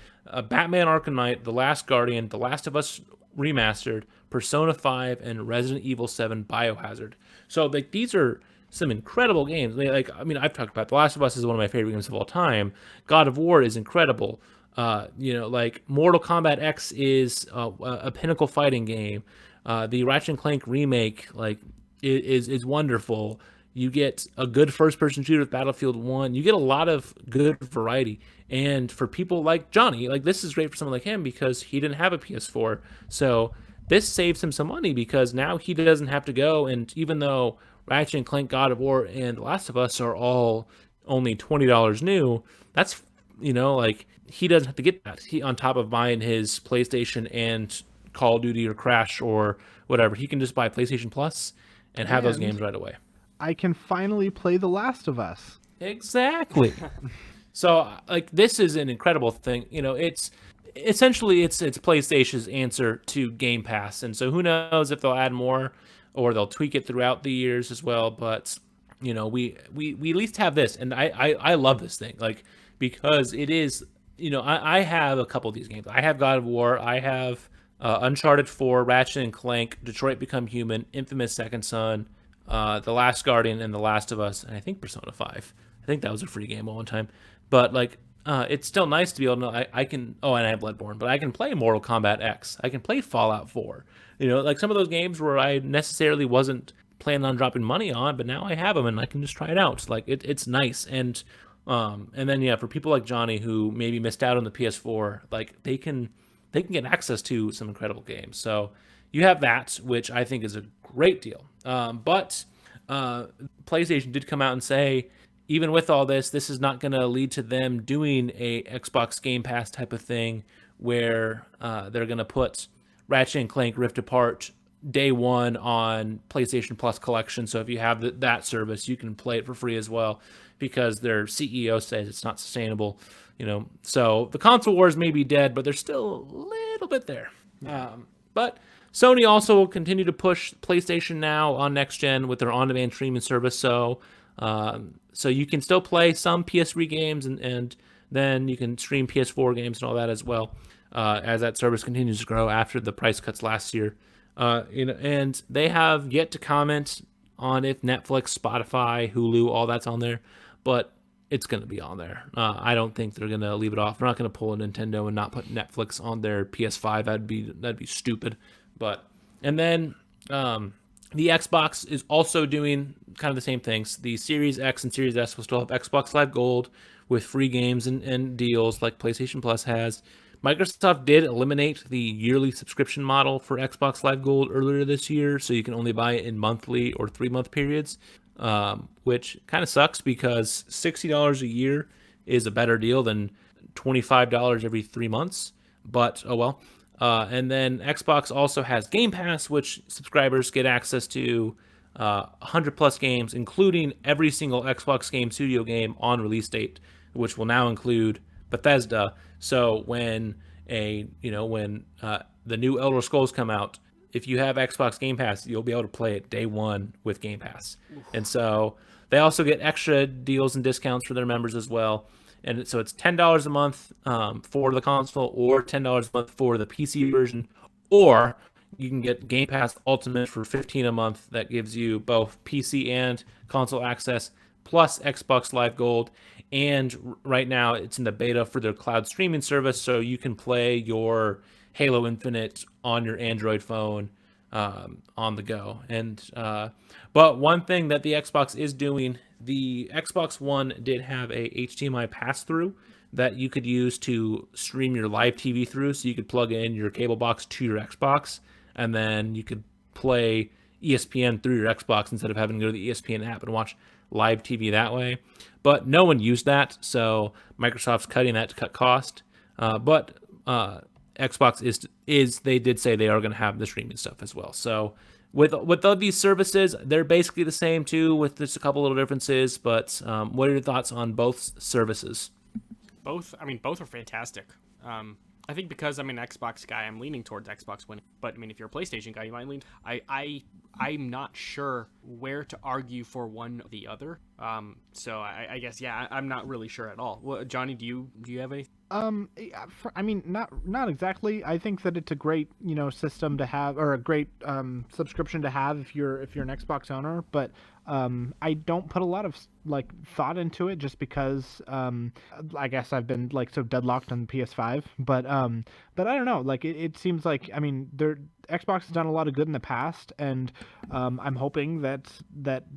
S2: Batman Arkham Knight, The Last Guardian, The Last of Us Remastered, Persona 5, and Resident Evil 7 Biohazard. So, like, these are some incredible games. Like, I mean, I've talked about The Last of Us is one of my favorite games of all time. God of War is incredible. Like Mortal Kombat X is a pinnacle fighting game. The Ratchet and Clank remake, like, is wonderful. You get a good first-person shooter with Battlefield 1. You get a lot of good variety. And for people like Johnny, like, this is great for someone like him because he didn't have a PS4. So this saves him some money because now he doesn't have to go. And even though Ratchet and Clank, God of War, and The Last of Us are all only $20 new, that's, like, he doesn't have to get that. He, on top of buying his PlayStation and Call of Duty or Crash or whatever, he can just buy PlayStation Plus and have those games right away.
S3: I can finally play The Last of Us.
S2: Exactly. So, like, this is an incredible thing. It's essentially it's PlayStation's answer to Game Pass, and so who knows if they'll add more or they'll tweak it throughout the years as well. But we at least have this, and I love this thing, like, because it is. I have a couple of these games. I have God of War. I have Uncharted 4, Ratchet and Clank, Detroit Become Human, Infamous Second Son, The Last Guardian, and The Last of Us, and I think Persona 5. I think that was a free game at one time. But, like, it's still nice to be able to know I can. Oh, and I have Bloodborne, but I can play Mortal Kombat X. I can play Fallout 4. Like some of those games where I necessarily wasn't planning on dropping money on, but now I have them and I can just try it out. Like, it's nice. And then, yeah, for people like Johnny who maybe missed out on the PS4, like, they can get access to some incredible games. So you have that, which I think is a great deal. But PlayStation did come out and say, even with all this, this is not going to lead to them doing a Xbox Game Pass type of thing where they're going to put Ratchet and Clank Rift Apart day one on PlayStation Plus collection. So if you have that service, you can play it for free as well, because their CEO says it's not sustainable. So the console wars may be dead, but they're still a little bit there. But Sony also will continue to push PlayStation Now on next gen with their on-demand streaming service. So So you can still play some PS3 games, and then you can stream PS4 games and all that as well, as that service continues to grow after the price cuts last year. And they have yet to comment on if Netflix, Spotify, Hulu, all that's on there, but it's going to be on there. I don't think they're going to leave it off. They're not going to pull a Nintendo and not put Netflix on their PS5. That'd be stupid. And then the Xbox is also doing kind of the same things. The Series X and Series S will still have Xbox Live Gold with free games and deals like PlayStation Plus has. Microsoft did eliminate the yearly subscription model for Xbox Live Gold earlier this year, so you can only buy it in monthly or 3-month periods, which kind of sucks because $60 a year is a better deal than $25 every 3 months, but oh well. And then Xbox also has Game Pass, which subscribers get access to 100 plus games, including every single Xbox Game Studio game on release date, which will now include Bethesda. So when the new Elder Scrolls come out, if you have Xbox Game Pass, you'll be able to play it day one with Game Pass. Oof. And so they also get extra deals and discounts for their members as well. And so it's $10 a month for the console, or $10 a month for the PC version, or you can get Game Pass Ultimate for $15 a month. That gives you both PC and console access, plus Xbox Live Gold. And right now it's in the beta for their cloud streaming service, so you can play your Halo Infinite on your Android phone on the go. And but one thing that the Xbox is doing, the Xbox One did have a HDMI pass-through that you could use to stream your live TV through. So you could plug in your cable box to your Xbox, and then you could play ESPN through your Xbox instead of having to go to the ESPN app and watch live TV that way. But no one used that, so Microsoft's cutting that to cut cost. But Xbox they did say they are going to have the streaming stuff as well. So with all these services, they're basically the same too, with just a couple little differences. But what are your thoughts on both services?
S1: Both are fantastic. I think because I'm an Xbox guy, I'm leaning towards Xbox winning. But I mean, if you're a PlayStation guy, you might lean. I'm not sure where to argue for one or the other. So I guess I'm not really sure at all. Well, Johnny, do you have any?
S3: Not exactly. I think that it's a great system to have, or a great subscription to have if you're an Xbox owner. But I don't put a lot of thought into it just because I guess I've been so deadlocked on the PS5. But I don't know. It seems like Xbox has done a lot of good in the past, and I'm hoping that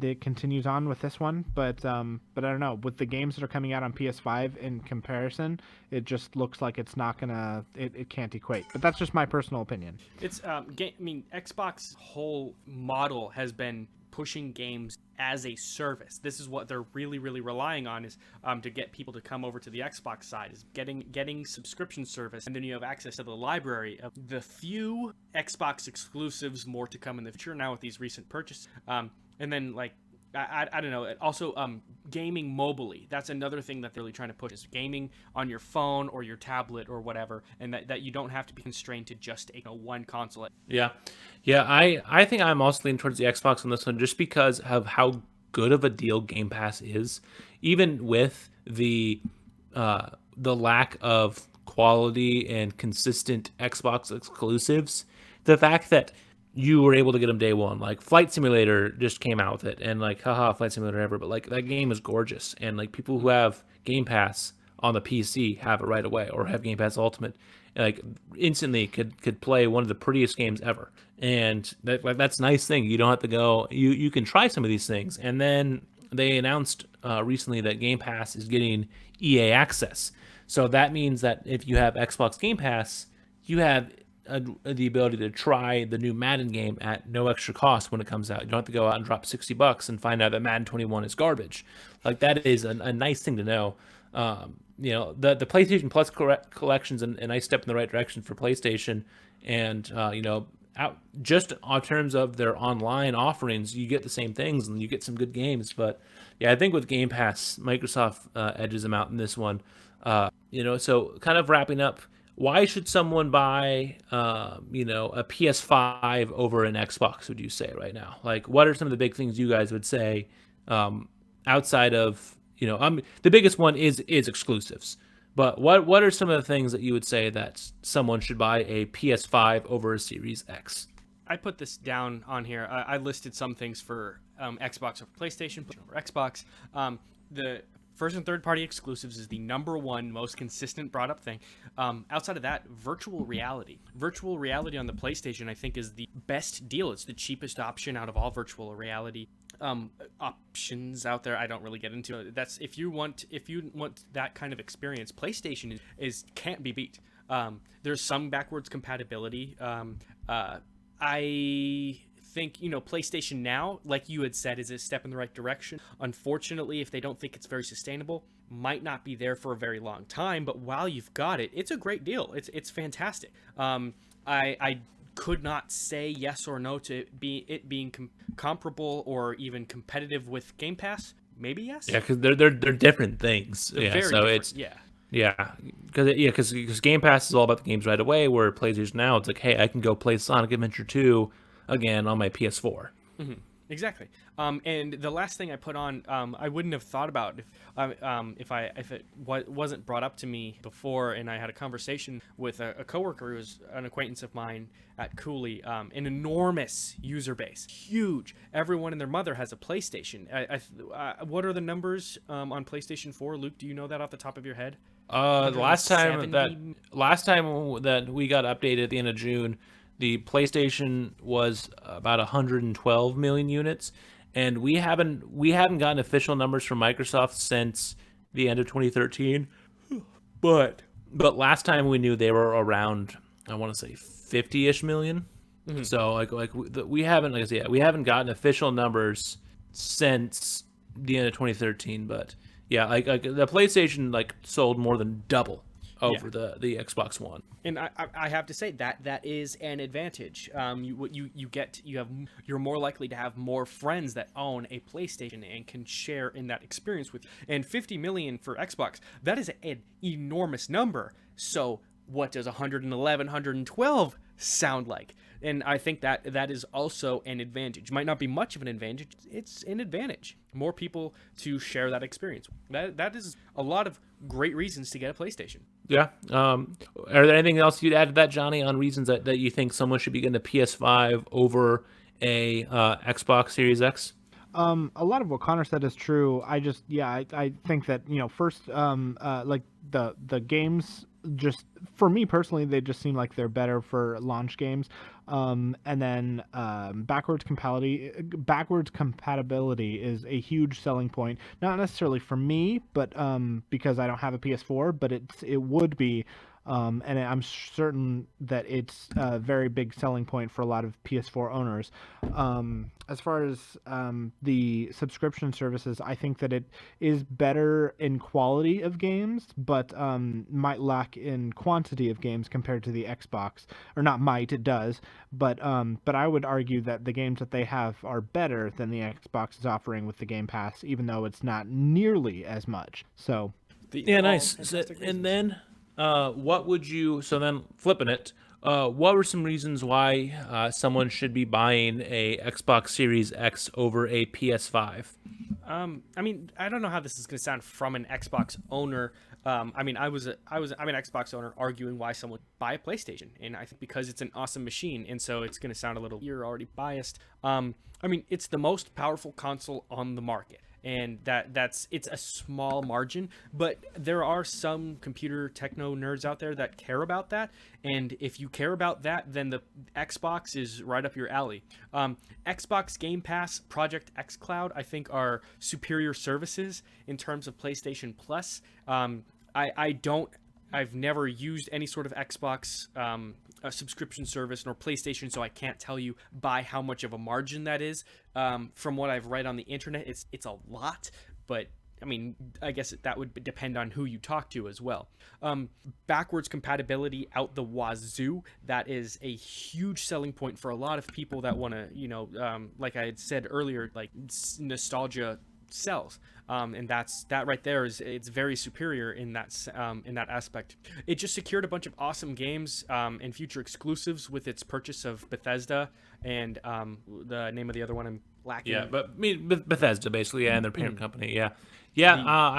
S3: it continues on with this one. But I don't know. With the games that are coming out on PS5 in comparison, it just looks like it's not gonna. It can't equate. But that's just my personal opinion.
S1: It's Xbox's whole model has been pushing games as a service. This is what they're really, really relying on, is to get people to come over to the Xbox side, is getting subscription service, and then you have access to the library of the few Xbox exclusives, more to come in the future now with these recent purchases. And then I don't know. Also, gaming mobily. That's another thing that they're really trying to push, is gaming on your phone or your tablet or whatever, and that you don't have to be constrained to just one console.
S2: Yeah. I think I'm also leaning towards the Xbox on this one, just because of how good of a deal Game Pass is, even with the lack of quality and consistent Xbox exclusives. The fact that you were able to get them day one. Flight Simulator just came out with it, and haha, Flight Simulator ever, but that game is gorgeous, and people who have Game Pass on the PC have it right away, or have Game Pass Ultimate, instantly could play one of the prettiest games ever. And that's a nice thing. You don't have to go. You can try some of these things. And then they announced recently that Game Pass is getting EA access. So that means that if you have Xbox Game Pass, you have the ability to try the new Madden game at no extra cost when it comes out. You don't have to go out and drop $60 and find out that Madden 21 is garbage. That is a nice thing to know. The PlayStation Plus collection's a nice step in the right direction for PlayStation, and just on terms of their online offerings, you get the same things and you get some good games. But yeah, I think with Game Pass, Microsoft edges them out in this one. So kind of wrapping up, why should someone buy, a PS5 over an Xbox, would you say right now? What are some of the big things you guys would say outside of, the biggest one is exclusives. But what are some of the things that you would say that someone should buy a PS5 over a Series X?
S1: I put this down on here. I listed some things for Xbox or PlayStation or Xbox. The first and third party exclusives is the number one most consistent brought up thing. Outside of that, virtual reality. Virtual reality on the PlayStation, I think, is the best deal. It's the cheapest option out of all virtual reality options out there. I don't really get into it. That's if you want that kind of experience, PlayStation is can't be beat. There's some backwards compatibility. I think, PlayStation Now, like you had said, is a step in the right direction. Unfortunately, if they don't think it's very sustainable, might not be there for a very long time. But while you've got it, it's a great deal. It's fantastic. I could not say yes or no to it being comparable or even competitive with Game Pass. Maybe yes.
S2: Yeah, because they're different things.
S1: They're
S2: yeah,
S1: very
S2: so
S1: different.
S2: it's
S1: yeah.
S2: Yeah, because Game Pass is all about the games right away. Where PlayStation Now, it's like, hey, I can go play Sonic Adventure 2 again on my PS4.
S1: Mm-hmm. Exactly. And the last thing I put on, I wouldn't have thought about if it wasn't brought up to me before, and I had a conversation with a coworker who's an acquaintance of mine at Cooley. An enormous user base, huge. Everyone and their mother has a PlayStation. What are the numbers on PlayStation 4, Luke? Do you know that off the top of your head?
S2: The last time that we got updated at the end of June, the PlayStation was about 112 million units, and we haven't gotten official numbers from Microsoft since the end of 2013. But last time we knew they were around, I want to say 50-ish million. Mm-hmm. So we haven't gotten official numbers since the end of 2013. But yeah, the PlayStation sold more than double over the Xbox One.
S1: And I have to say that is an advantage. You're more likely to have more friends that own a PlayStation and can share in that experience with you. And 50 million for Xbox, that is an enormous number. So what does 111, 112 sound like? And I think that is also an advantage. Might not be much of an advantage. It's an advantage. More people to share that experience. That is a lot of great reasons to get a PlayStation.
S2: Yeah. Are there anything else you'd add to that, Johnny, on reasons that you think someone should be getting a PS5 over a Xbox Series X?
S3: A lot of what Connor said is true. I think that first the games, just for me personally, they just seem like they're better for launch games. And then backwards compatibility is a huge selling point. Not necessarily for me, but because I don't have a PS4, but it would be. And I'm certain that it's a very big selling point for a lot of PS4 owners. As far as the subscription services, I think that it is better in quality of games, but might lack in quantity of games compared to the Xbox. Or not might, it does. But I would argue that the games that they have are better than the Xbox is offering with the Game Pass, even though it's not nearly as much. So
S2: nice. And then what would you? So then flipping it. What were some reasons why someone should be buying a Xbox Series X over a PS5?
S1: I mean, I don't know how this is going to sound from an Xbox owner. I'm an Xbox owner arguing why someone would buy a PlayStation, and I think because it's an awesome machine, and so it's going to sound a little, you're already biased. It's the most powerful console on the market. And it's a small margin, but there are some computer techno nerds out there that care about that. And if you care about that, then the Xbox is right up your alley. Xbox Game Pass, Project xCloud, I think are superior services in terms of PlayStation Plus. I've never used any sort of Xbox a subscription service nor PlayStation, so I can't tell you by how much of a margin that is. From what I've read on the internet, it's a lot, but I mean, I guess that would depend on who you talk to as well. Backwards compatibility out the wazoo, that is a huge selling point for a lot of people that want to, like I had said earlier, like nostalgia sells. And that right there it's very superior in that aspect. It just secured a bunch of awesome games and future exclusives with its purchase of Bethesda and the name of the other one I'm lacking.
S2: Yeah, but I mean Bethesda basically, and their parent company. I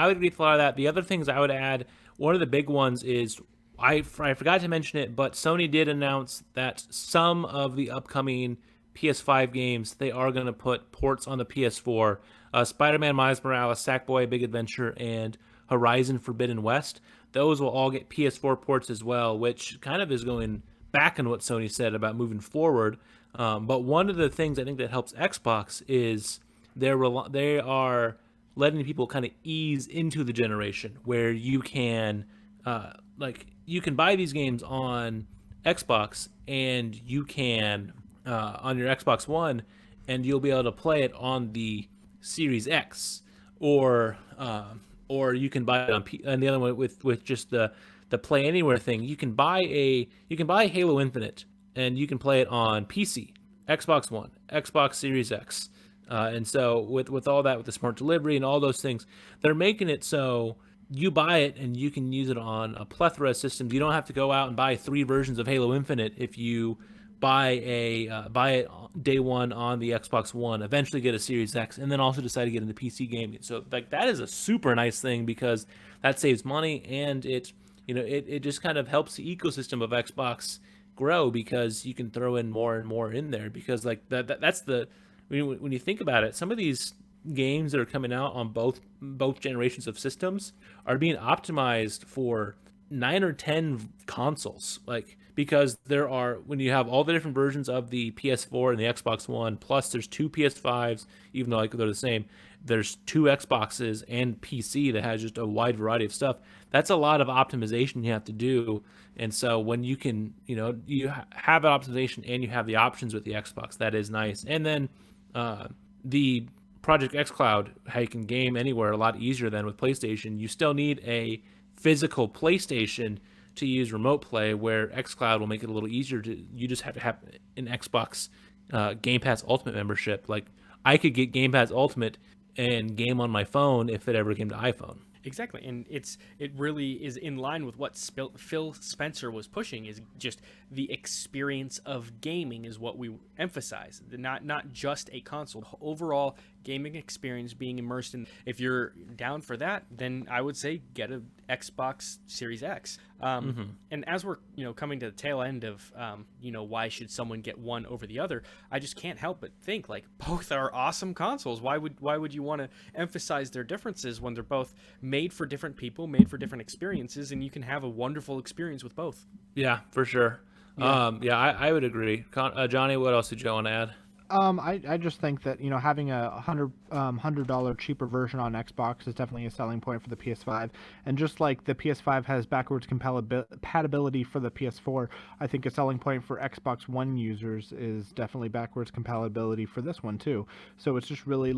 S2: would agree with a lot of that. The other things I would add, one of the big ones is I forgot to mention it, but Sony did announce that some of the upcoming PS5 games, they are going to put ports on the PS4. Spider-Man Miles Morales, Sackboy: Big Adventure, and Horizon Forbidden West. Those will all get PS4 ports as well, which kind of is going back on what Sony said about moving forward. But one of the things I think that helps Xbox is they are letting people kind of ease into the generation where you can you can buy these games on Xbox and you can on your Xbox One, and you'll be able to play it on the Series X, or you can buy it on and the other one with just the Play Anywhere thing. You can buy Halo Infinite and you can play it on PC, Xbox One, Xbox Series X, and so with all that, with the smart delivery and all those things, they're making it so you buy it and you can use it on a plethora of systems. You don't have to go out and buy 3 versions of Halo Infinite if you buy it day one on the Xbox One, eventually get a Series X, and then also decide to get into PC gaming. So that is a super nice thing because that saves money, and it just kind of helps the ecosystem of Xbox grow because you can throw in more and more in there, because that's the when you think about it, some of these games that are coming out on both generations of systems are being optimized for 9 or 10 consoles, because there are, when you have all the different versions of the PS4 and the Xbox One, plus there's 2 PS5s, even though they're the same, there's 2 Xboxes and PC that has just a wide variety of stuff. That's a lot of optimization you have to do. And so when you can, you have that optimization and you have the options with the Xbox, that is nice. And then the Project xCloud, how you can game anywhere a lot easier than with PlayStation. You still need a physical PlayStation to use remote play, where xCloud will make it a little easier you just have to have an Xbox Game Pass Ultimate membership. Like, I could get Game Pass Ultimate and game on my phone if it ever came to iPhone.
S1: Exactly, and it really is in line with what Phil Spencer was pushing, is just the experience of gaming is what we emphasize, not just a console. Overall gaming experience, being immersed in. If you're down for that, then I would say get a Xbox Series X. And as we're coming to the tail end of why should someone get one over the other, I just can't help but think both are awesome consoles. Why would you want to emphasize their differences when they're both made for different people, made for different experiences, and you can have a wonderful experience with both?
S2: Yeah, for sure. Yeah. I would agree. Johnny, what else did you want to add?
S3: I just think that having a $100 cheaper version on Xbox is definitely a selling point for the PS5, and just like the PS5 has backwards compatibility for the PS4, I think a selling point for Xbox One users is definitely backwards compatibility for this one too. So it's just really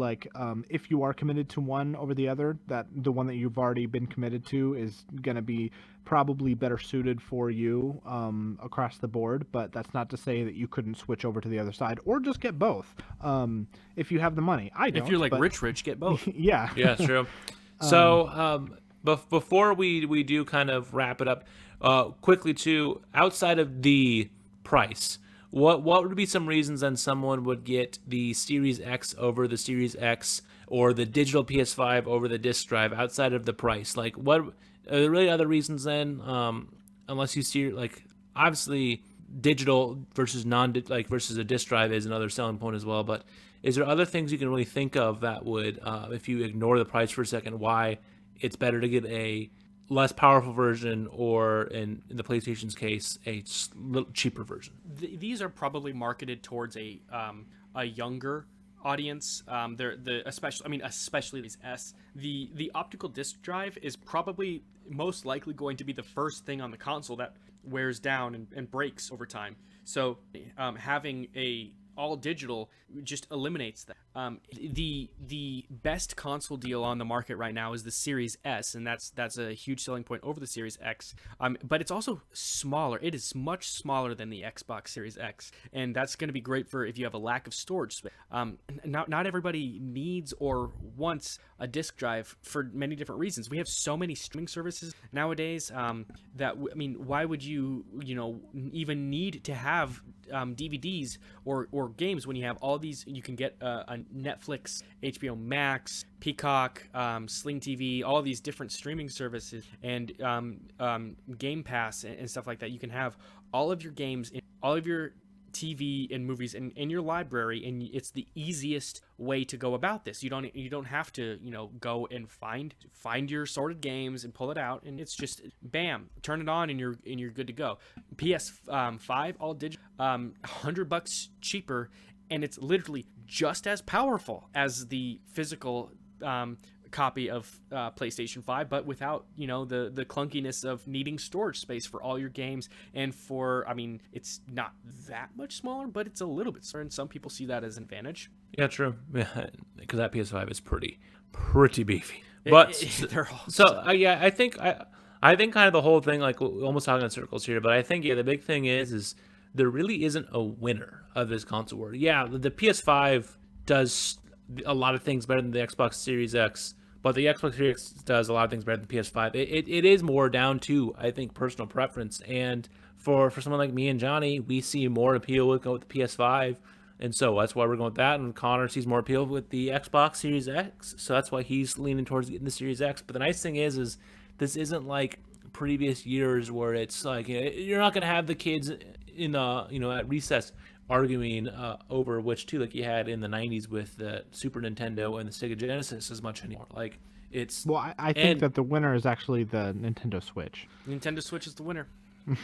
S3: if you are committed to one over the other, that the one that you've already been committed to is going to be probably better suited for you across the board, but that's not to say that you couldn't switch over to the other side or just get both if you have the money. I don't.
S1: If you're rich, get both.
S3: Yeah.
S2: Yeah, true. So before we do kind of wrap it up, quickly too, outside of the price, what would be some reasons then someone would get the Series X over the Series X, or the digital PS5 over the disc drive, outside of the price? What are there really other reasons then? Unless you see obviously digital versus versus a disc drive is another selling point as well. But is there other things you can really think of that would, if you ignore the price for a second, why it's better to get a less powerful version, or in the PlayStation's case, a little cheaper version?
S1: These are probably marketed towards a younger audience. Especially these S. The optical disc drive is probably most likely going to be the first thing on the console that wears down and breaks over time. So having a all digital just eliminates that. The best console deal on the market right now is the Series S, and that's a huge selling point over the Series X. But it's also smaller. It is much smaller than the Xbox Series X, and that's going to be great for if you have a lack of storage space. Not everybody needs or wants a disk drive for many different reasons. We have so many streaming services nowadays why would you even need to have DVDs or games when you have all these? You can get a Netflix, HBO Max, Peacock, Sling TV, all these different streaming services, and Game Pass and stuff like that. You can have all of your games, all of your TV and movies in your library, and it's the easiest way to go about this. You don't have to go and find your sorted games and pull it out, and it's just bam, turn it on and you're good to go. PS5 all digital, $100 cheaper, and it's literally just as powerful as the physical copy of PlayStation 5, but without the clunkiness of needing storage space for all your games. And it's not that much smaller, but it's a little bit smaller, and some people see that as an advantage.
S2: Yeah, true. Yeah, because that PS5 is pretty beefy. But I think kind of the whole thing, like, we're almost talking in circles here, but I think the big thing is there really isn't a winner of this console war. Yeah, the PS5 does a lot of things better than the Xbox Series X, but the Xbox Series X does a lot of things better than the PS5. It is more down to, I think, personal preference. And for someone like me and Johnny, we see more appeal with going with the PS5. And so that's why we're going with that. And Connor sees more appeal with the Xbox Series X. So that's why he's leaning towards getting the Series X. But the nice thing is this isn't like previous years where it's like, you're not going to have the kids in at recess arguing over which two, like you had in the 90s with the Super Nintendo and the Sega Genesis, as much anymore. Like, it's
S3: I think that the winner is actually the Nintendo Switch.
S1: Nintendo Switch is the winner.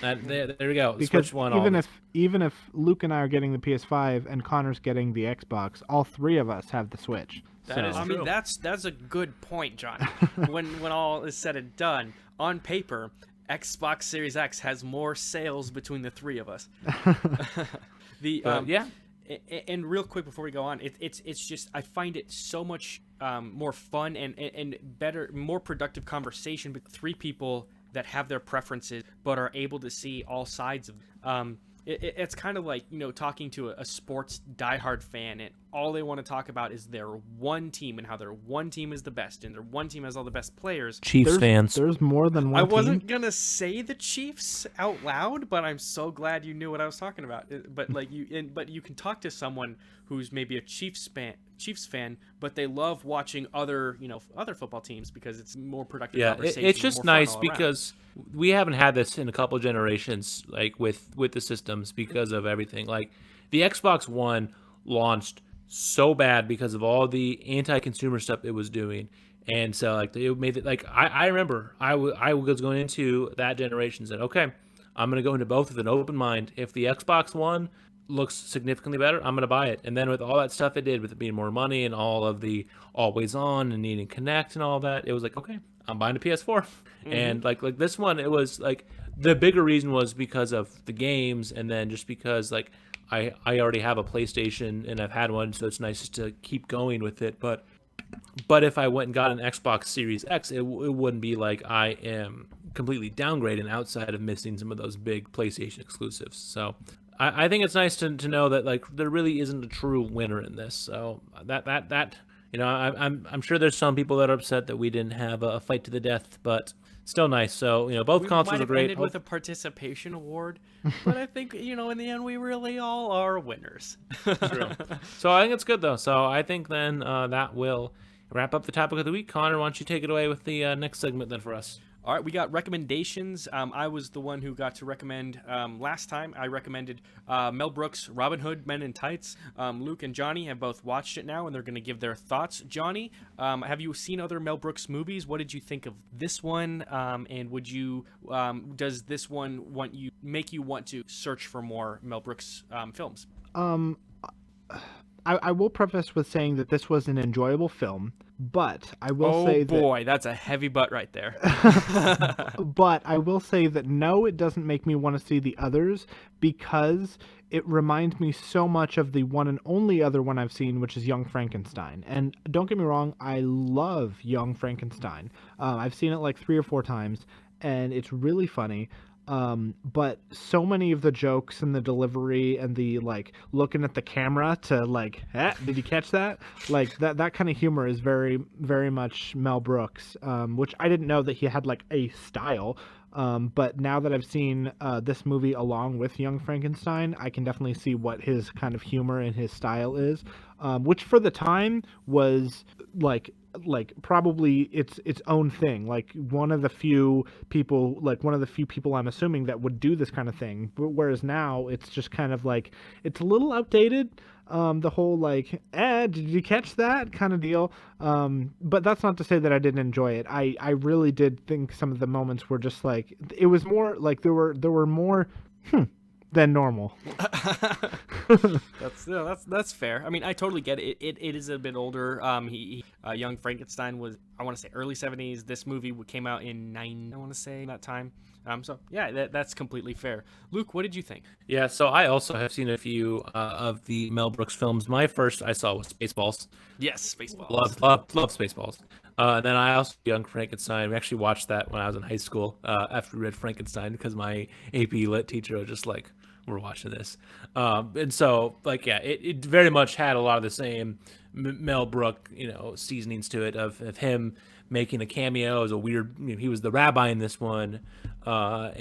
S2: There we go.
S3: Because
S2: Switch won
S3: even if Luke and I are getting the PS5 and Connor's getting the Xbox, all three of us have the Switch.
S1: That is true. That's a good point, John. when all is said and done, on paper, Xbox Series X has more sales between the three of us. And real quick before we go on, it's just, I find it so much more fun and better, more productive conversation with three people that have their preferences but are able to see all sides of it's kind of like talking to a sports diehard fan, and all they want to talk about is their one team and how their one team is the best and their one team has all the best players.
S2: Chiefs fans.
S3: There's more than one
S1: I
S3: team.
S1: wasn't gonna say the Chiefs out loud, but I'm so glad you knew what I was talking about. But you can talk to someone who's maybe a Chiefs fan, but they love watching other football teams because it's more productive.
S2: Yeah,
S1: conversation,
S2: it's just nice because
S1: around.
S2: We haven't had this in a couple of generations, like with the systems, because of everything. Like, the Xbox One launched so bad because of all the anti-consumer stuff it was doing, and so like it made it like I remember I was going into that generation and said, okay, I'm gonna go into both with an open mind. If the Xbox One looks significantly better, I'm gonna buy it. And then with all that stuff it did, with it being more money and all of the always on and needing Connect and all that, it was like, okay, I'm buying a PS4. Mm-hmm. And like this one, it was like the bigger reason was because of the games, and then just because like I already have a PlayStation and I've had one, so it's nice just to keep going with it. But if I went and got an Xbox Series X, it wouldn't be like I am completely downgrading outside of missing some of those big PlayStation exclusives. So I think it's nice to know that like there really isn't a true winner in this. So that I'm sure there's some people that are upset that we didn't have a fight to the death, but still nice. So both consoles are great.
S1: Ended with a participation award, but I think in the end we really all are winners.
S2: True. So I think it's good though. So I think then that will wrap up the topic of the week. Connor, why don't you take it away with the next segment then for us?
S1: All right, we got recommendations. I was the one who got to recommend last time. I recommended Mel Brooks' Robin Hood Men in Tights. Luke and Johnny have both watched it now, and they're going to give their thoughts. Johnny, have you seen other Mel Brooks movies? What did you think of this one? And would you does this one make you want to search for more Mel Brooks films?
S3: I will preface with saying that this was an enjoyable film, but I will
S1: Oh
S3: say
S1: boy, that's a heavy butt right there.
S3: but I will say that no, it doesn't make me want to see the others because it reminds me so much of the one and only other one I've seen, which is Young Frankenstein. And don't get me wrong, I love Young Frankenstein. I've seen it like 3 or 4 times, and it's really funny. But so many of the jokes and the delivery and the like looking at the camera to like, did you catch that? Like that kind of humor is very, very much Mel Brooks, which I didn't know that he had like a style. But now that I've seen this movie along with Young Frankenstein, I can definitely see what his kind of humor and his style is, which for the time was like probably its own thing, like one of the few people I'm assuming that would do this kind of thing, whereas now it's just kind of like it's a little outdated, the whole like did you catch that kind of deal, but that's not to say that I didn't enjoy it. I really did think some of the moments were just like it was more like there were more than normal.
S1: That's fair. I mean, I totally get it. It is a bit older. Young Frankenstein was, I want to say, early 70s. This movie came out in I want to say that time. So yeah, that's completely fair. Luke, what did you think?
S2: Yeah, so I also have seen a few of the Mel Brooks films. My first I saw was Spaceballs.
S1: Yes, Spaceballs.
S2: Love Spaceballs. Then I also Young Frankenstein. We actually watched that when I was in high school after we read Frankenstein because my AP Lit teacher was just like, we're watching this. And so, like, yeah, it very much had a lot of the same Mel Brooks, seasonings to it of him making a cameo as a weird, he was the rabbi in this one. Yeah,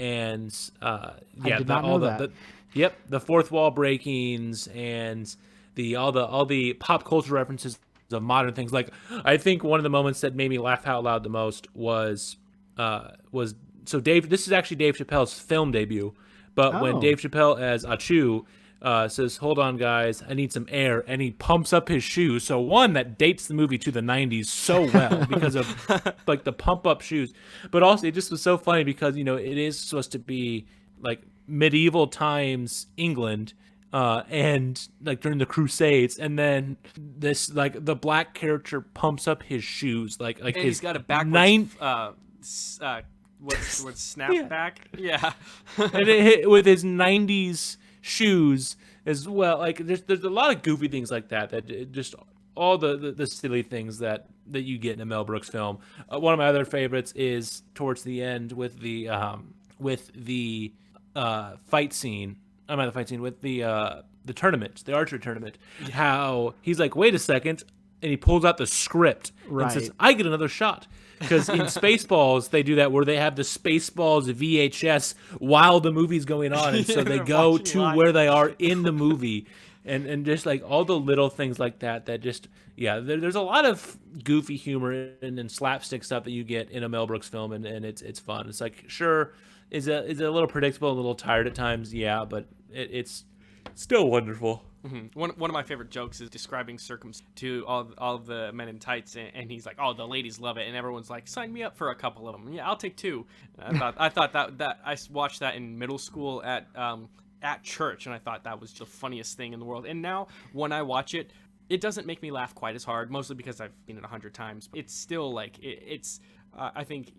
S2: the fourth wall breakings and all the pop culture references of modern things. Like, I think one of the moments that made me laugh out loud the most was this is actually Dave Chappelle's film debut. But when Dave Chappelle as Achu says, "Hold on, guys, I need some air," and he pumps up his shoes. So one, that dates the movie to the 90s so well because of like the pump up shoes. But also it just was so funny because, it is supposed to be like medieval times England and like during the Crusades. And then this, like the black character pumps up his shoes. Like
S1: and
S2: his
S1: he's got a backwards what's snapback? Yeah.
S2: And it hit with his 90s shoes as well. Like there's a lot of goofy things like that just all the silly things that you get in a Mel Brooks film. One of my other favorites is towards the end with the fight scene. I'm not the fight scene with the tournament, the archery tournament. How he's like, wait a second, and he pulls out the script and says, I get another shot. Because in Spaceballs, they do that where they have the Spaceballs VHS while the movie's going on. And so they go to where they are in the movie. And just like all the little things like that just, yeah, there's a lot of goofy humor and slapstick stuff that you get in a Mel Brooks film. And it's fun. It's like, sure, is it a little predictable, a little tired at times? Yeah, but it's still wonderful.
S1: Mm-hmm. One of my favorite jokes is describing to all of the men in tights, and he's like, "Oh, the ladies love it," and everyone's like, "Sign me up for a couple of them." Yeah, I'll take 2. I thought that I watched that in middle school at church, and I thought that was the funniest thing in the world. And now when I watch it, it doesn't make me laugh quite as hard, mostly because I've seen it 100 times. It's still like it's. I think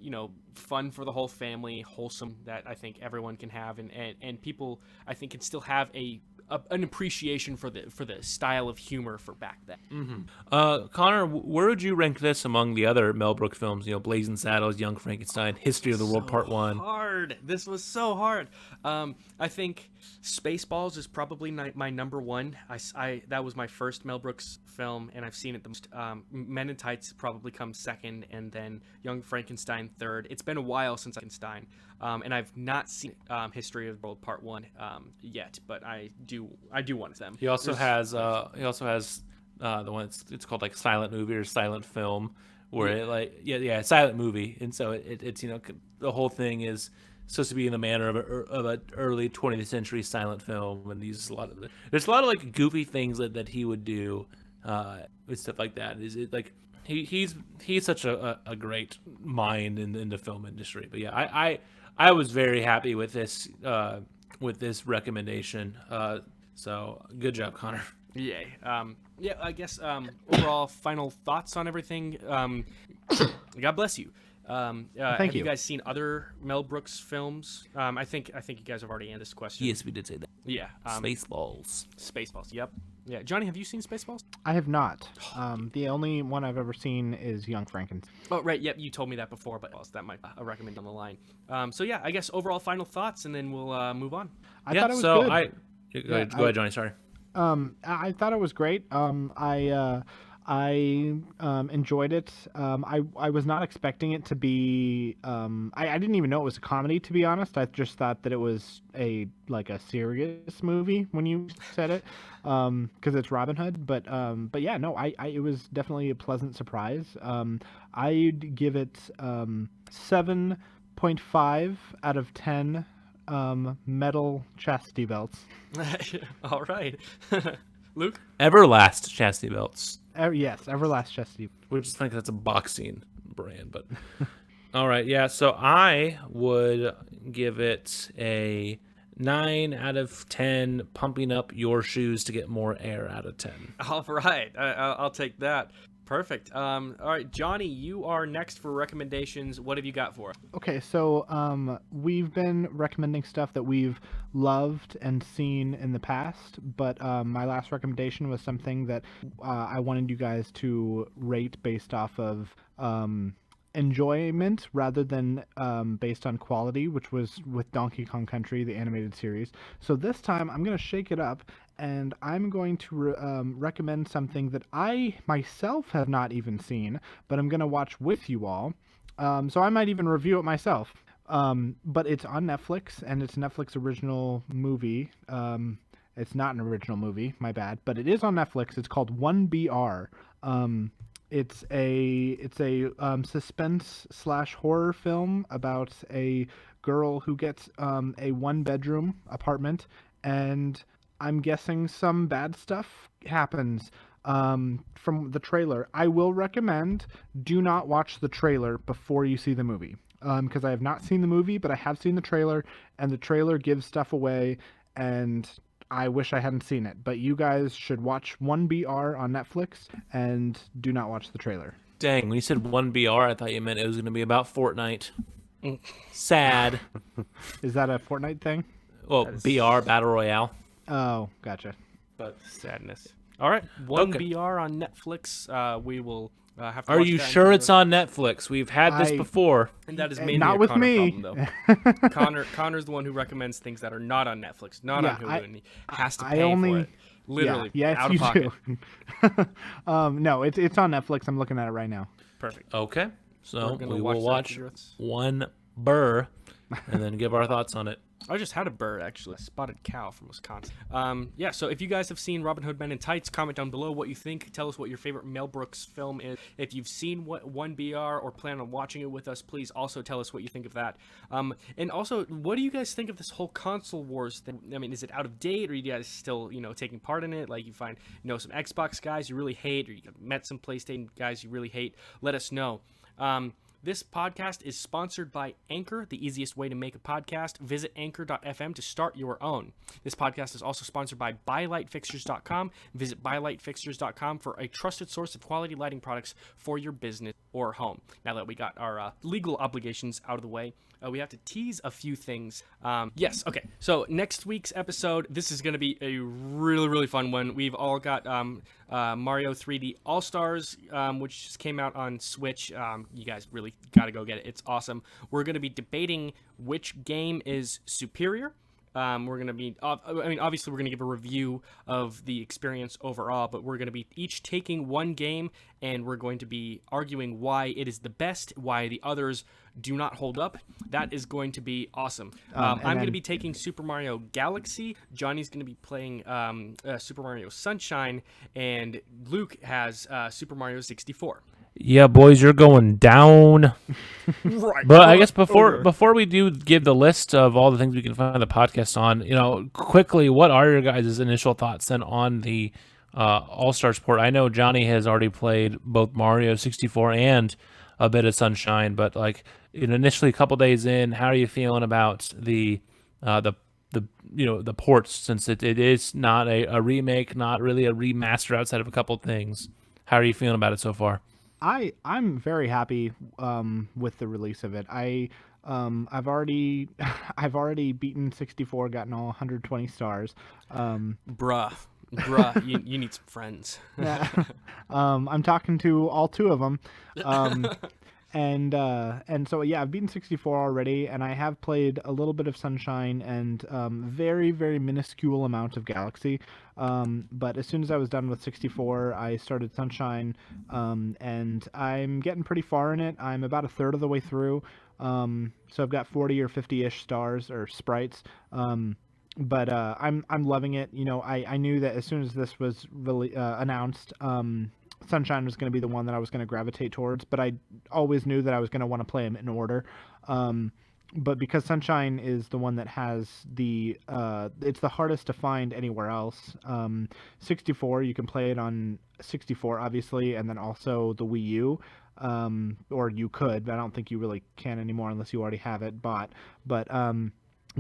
S1: fun for the whole family, wholesome that I think everyone can have, and people I think can still have an appreciation for the style of humor for back then.
S2: Mm-hmm. Connor, where would you rank this among the other Mel Brooks films? Blazing Saddles, Young Frankenstein, History of the World Part 1.
S1: Hard. This was so hard. I think Spaceballs is probably my number one. I that was my first Mel Brooks film, and I've seen it the most. Men in Tights probably comes second, and then Young Frankenstein third. It's been a while since Frankenstein, and I've not seen History of the World Part 1 yet, but I do want them.
S2: He also has the one it's called like silent movie or silent film, where it silent movie, and so it's the whole thing is supposed to be in the manner of an early 20th century silent film, and there's a lot of like goofy things that he would do with stuff like that. Is it like he's such a great mind in the film industry. But yeah, I was very happy with this recommendation. So good job, Connor.
S1: Yay. Yeah, I guess overall final thoughts on everything. God bless you. Have you guys seen other Mel Brooks films? I think you guys have already answered this question.
S2: Yes, we did say that.
S1: Yeah.
S2: Spaceballs.
S1: Spaceballs. Yep. Yeah. Johnny, have you seen Spaceballs?
S3: I have not. The only one I've ever seen is Young Frankenstein.
S1: Oh, right. Yep. You told me that before, but that might be a recommend on the line. So yeah, I guess overall final thoughts, and then we'll move on.
S3: I thought it was good.
S2: Go ahead, Johnny. Sorry.
S3: I thought it was great. I enjoyed it. I was not expecting it to be. I didn't even know it was a comedy, to be honest. I just thought that it was a serious movie when you said it, because it's Robin Hood. But yeah, no, it was definitely a pleasant surprise. I'd give it 7.5 out of 10 metal chastity belts.
S1: All right. Luke?
S2: Everlast chastity belts.
S3: Yes, Everlast chastity.
S2: We just think that's a boxing brand, but all right, yeah. So I would give it a 9 out of 10. Pumping up your shoes to get more air out of 10.
S1: All right, I'll take that. Perfect. All right, Johnny, you are next for recommendations. What have you got for us?
S3: Okay, so we've been recommending stuff that we've loved and seen in the past, but my last recommendation was something that I wanted you guys to rate based off of enjoyment rather than based on quality, which was with Donkey Kong Country, the animated series. So this time I'm going to shake it up, and I'm going to recommend something that I myself have not even seen, but I'm going to watch with you all. So I might even review it myself. But it's on Netflix, and it's a Netflix original movie. It's not an original movie, my bad, but it is on Netflix. It's called 1BR. It's a suspense / horror film about a girl who gets a 1-bedroom apartment, and I'm guessing some bad stuff happens from the trailer. I will recommend do not watch the trailer before you see the movie, because I have not seen the movie, but I have seen the trailer, and the trailer gives stuff away, and I wish I hadn't seen it. But you guys should watch 1BR on Netflix and do not watch the trailer.
S2: Dang, when you said 1BR, I thought you meant it was going to be about Fortnite. Sad.
S3: Is that a Fortnite thing?
S2: Well, BR, Battle Royale.
S3: Oh, gotcha.
S1: But sadness. All right, 1BR on Netflix. We will have to
S2: Are
S1: watch
S2: you
S1: that
S2: sure it's on Netflix? We've had this before.
S1: And that is mainly
S3: not
S1: a
S3: with
S1: Connor
S3: me.
S1: problem, though. Connor's the one who recommends things that are not on Netflix, not on Hulu, and he has to pay for it. Literally, out of pocket.
S3: No, it's on Netflix. I'm looking at it right now.
S1: Perfect.
S2: Okay, so we will watch
S1: one.
S2: 1BR and then give our thoughts on it.
S1: I just had a bird, actually. A spotted cow from Wisconsin. Yeah, so if you guys have seen Robin Hood Men in Tights, comment down below what you think. Tell us what your favorite Mel Brooks film is. If you've seen 1BR or plan on watching it with us, please also tell us what you think of that. And also, what do you guys think of this whole console wars thing? I mean, is it out of date, or are you guys still, taking part in it? Like, you find, some Xbox guys you really hate, or you met some PlayStation guys you really hate. Let us know. This podcast is sponsored by Anchor, the easiest way to make a podcast. Visit anchor.fm to start your own. This podcast is also sponsored by BuyLightFixtures.com. Visit BuyLightFixtures.com for a trusted source of quality lighting products for your business or home. Now that we got our legal obligations out of the way, we have to tease a few things. Yes, okay. So next week's episode, this is going to be a really, really fun one. We've all got Mario 3D All-Stars, which just came out on Switch. You guys really got to go get it. It's awesome. We're going to be debating which game is superior. We're going to be, obviously we're going to give a review of the experience overall, but we're going to be each taking one game, and we're going to be arguing why it is the best, why the others do not hold up. That is going to be awesome. I'm going to be taking Super Mario Galaxy. Johnny's going to be playing Super Mario Sunshine, and Luke has Super Mario 64.
S2: Yeah, boys, you're going down. Right. But I guess before we do give the list of all the things we can find the podcast on, quickly, what are your guys' initial thoughts then on the All-Stars port? I know Johnny has already played both Mario 64 and a bit of Sunshine, but initially a couple days in, how are you feeling about the the ports, since it is not a remake, not really a remaster outside of a couple of things. How are you feeling about it so far?
S3: I'm very happy with the release of it. I've already I've already beaten 64, gotten all 120 stars.
S1: Bruh, you need some friends.
S3: Yeah. I'm talking to all two of them. And so yeah, I've beaten 64 already, and I have played a little bit of Sunshine and very very minuscule amount of Galaxy. But as soon as I was done with 64, I started Sunshine, and I'm getting pretty far in it. I'm about a third of the way through. So I've got 40 or 50-ish stars or sprites. But I'm loving it. You know, I knew that as soon as this was really announced, Sunshine was going to be the one that I was going to gravitate towards, but I always knew that I was going to want to play them in order. But because Sunshine is the one that has it's the hardest to find anywhere else. 64, you can play it on 64, obviously, and then also the Wii U. Or you could, but I don't think you really can anymore unless you already have it bought. But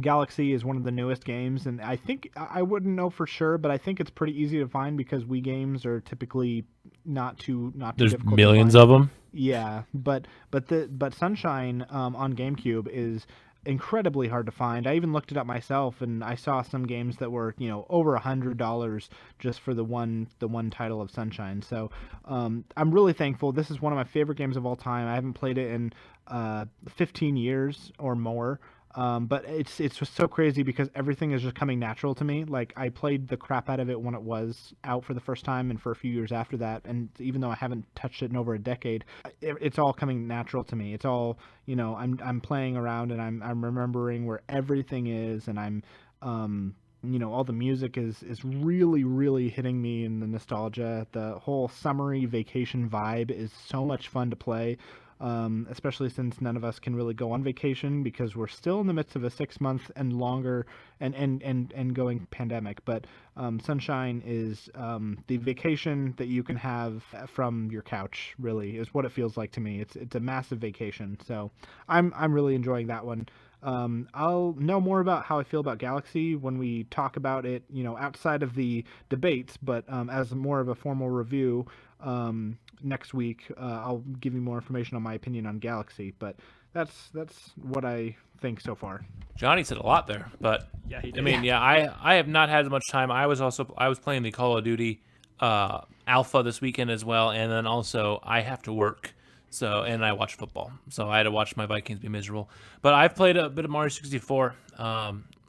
S3: Galaxy is one of the newest games, and I think I wouldn't know for sure, but I think it's pretty easy to find because Wii games are typically not too
S2: There's
S3: difficult
S2: millions
S3: to find.
S2: of them.
S3: Yeah, but Sunshine on GameCube is incredibly hard to find. I even looked it up myself, and I saw some games that were over $100 just for the one title of Sunshine. So I'm really thankful. This is one of my favorite games of all time. I haven't played it in 15 years or more. But it's just so crazy because everything is just coming natural to me. Like, I played the crap out of it when it was out for the first time and for a few years after that. And even though I haven't touched it in over a decade, it's all coming natural to me. It's all, I'm playing around and I'm remembering where everything is, and I'm all the music is really really hitting me in the nostalgia. The whole summery vacation vibe is so much fun to play. Especially since none of us can really go on vacation because we're still in the midst of a 6 month and longer and going pandemic. But Sunshine is the vacation that you can have from your couch. Really, is what it feels like to me. It's a massive vacation. So I'm really enjoying that one. I'll know more about how I feel about Galaxy when we talk about it, outside of the debates, but as more of a formal review next week. I'll give you more information on my opinion on Galaxy, but that's what I think so far.
S2: Johnny said a lot there, but
S1: Yeah, he did.
S2: I mean, yeah, I have not had as much time. I was playing the Call of Duty alpha this weekend as well, and then also I have to work. So, and I watch football, so I had to watch my Vikings be miserable. But I've played a bit of Mario 64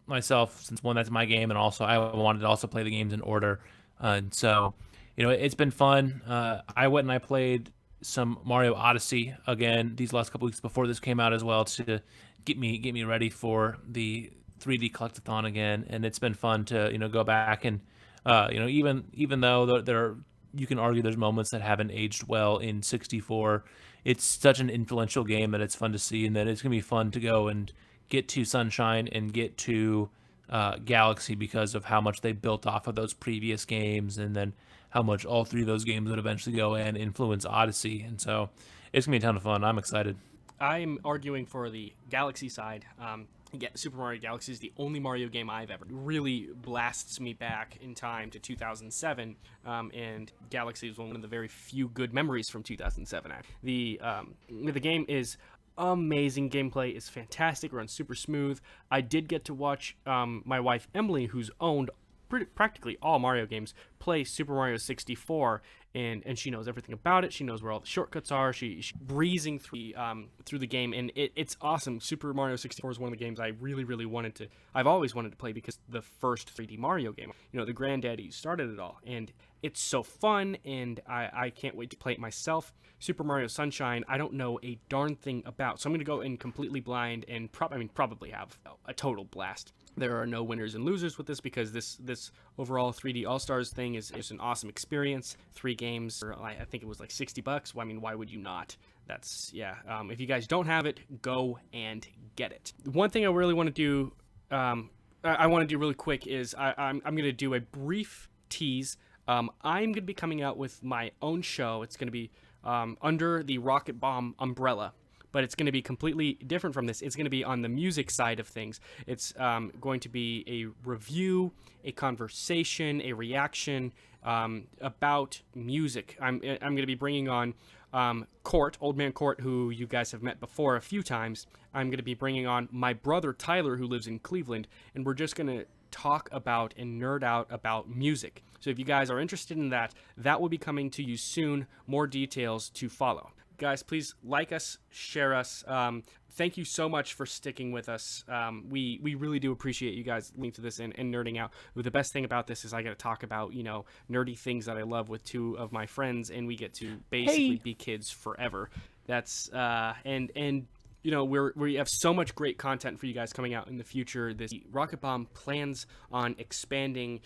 S2: myself, since one, that's my game, and also I wanted to also play the games in order. And so, it's been fun. I went and I played some Mario Odyssey again these last couple weeks before this came out as well, to get me ready for the 3D Collectathon again. And it's been fun to go back and even though there you can argue there's moments that haven't aged well in 64. It's such an influential game that it's fun to see, and that it's gonna be fun to go and get to Sunshine and get to Galaxy because of how much they built off of those previous games, and then how much all three of those games would eventually go and influence Odyssey. And so it's gonna be a ton of fun. I'm excited.
S1: I'm arguing for the Galaxy side. Super Mario Galaxy is the only Mario game I've ever really blasts me back in time to 2007, and Galaxy is one of the very few good memories from 2007. The game is amazing. Gameplay is fantastic. Runs super smooth. I did get to watch my wife Emily, who's owned practically all Mario games, play Super Mario 64, and she knows everything about it. She knows where all the shortcuts are. She's breezing through the game, and it's awesome. Super Mario 64 is one of the games I really, really I've always wanted to play, because the first 3D Mario game, the granddaddy started it all, and it's so fun, and I can't wait to play it myself. Super Mario Sunshine, I don't know a darn thing about, so I'm going to go in completely blind and probably have a total blast. There are no winners and losers with this, because this overall 3D All-Stars thing is an awesome experience. 3 games, I think it was like $60. Well, I mean, why would you not? That's, yeah. If you guys don't have it, go and get it. One thing I really want to do, I want to do really quick is I'm going to do a brief tease. I'm going to be coming out with my own show. It's going to be under the Rocket Bomb umbrella. but it's going to be completely different from this. It's going to be on the music side of things. It's going to be a review, a conversation, a reaction about music. I'm going to be bringing on Court, Old Man Court, who you guys have met before a few times. I'm going to be bringing on my brother Tyler, who lives in Cleveland, and we're just going to talk about and nerd out about music. So if you guys are interested in that, that will be coming to you soon. More details to follow. Guys, please like us, share us. Thank you so much for sticking with us. We really do appreciate you guys listening to this and nerding out. The best thing about this is I get to talk about, nerdy things that I love with two of my friends, and we get to basically be kids forever. That's and we have so much great content for you guys coming out in the future. This Rocket Bomb plans on expanding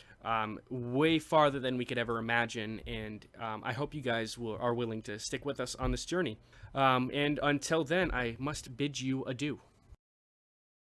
S1: way farther than we could ever imagine, and I hope you guys are willing to stick with us on this journey. And until then, I must bid you adieu.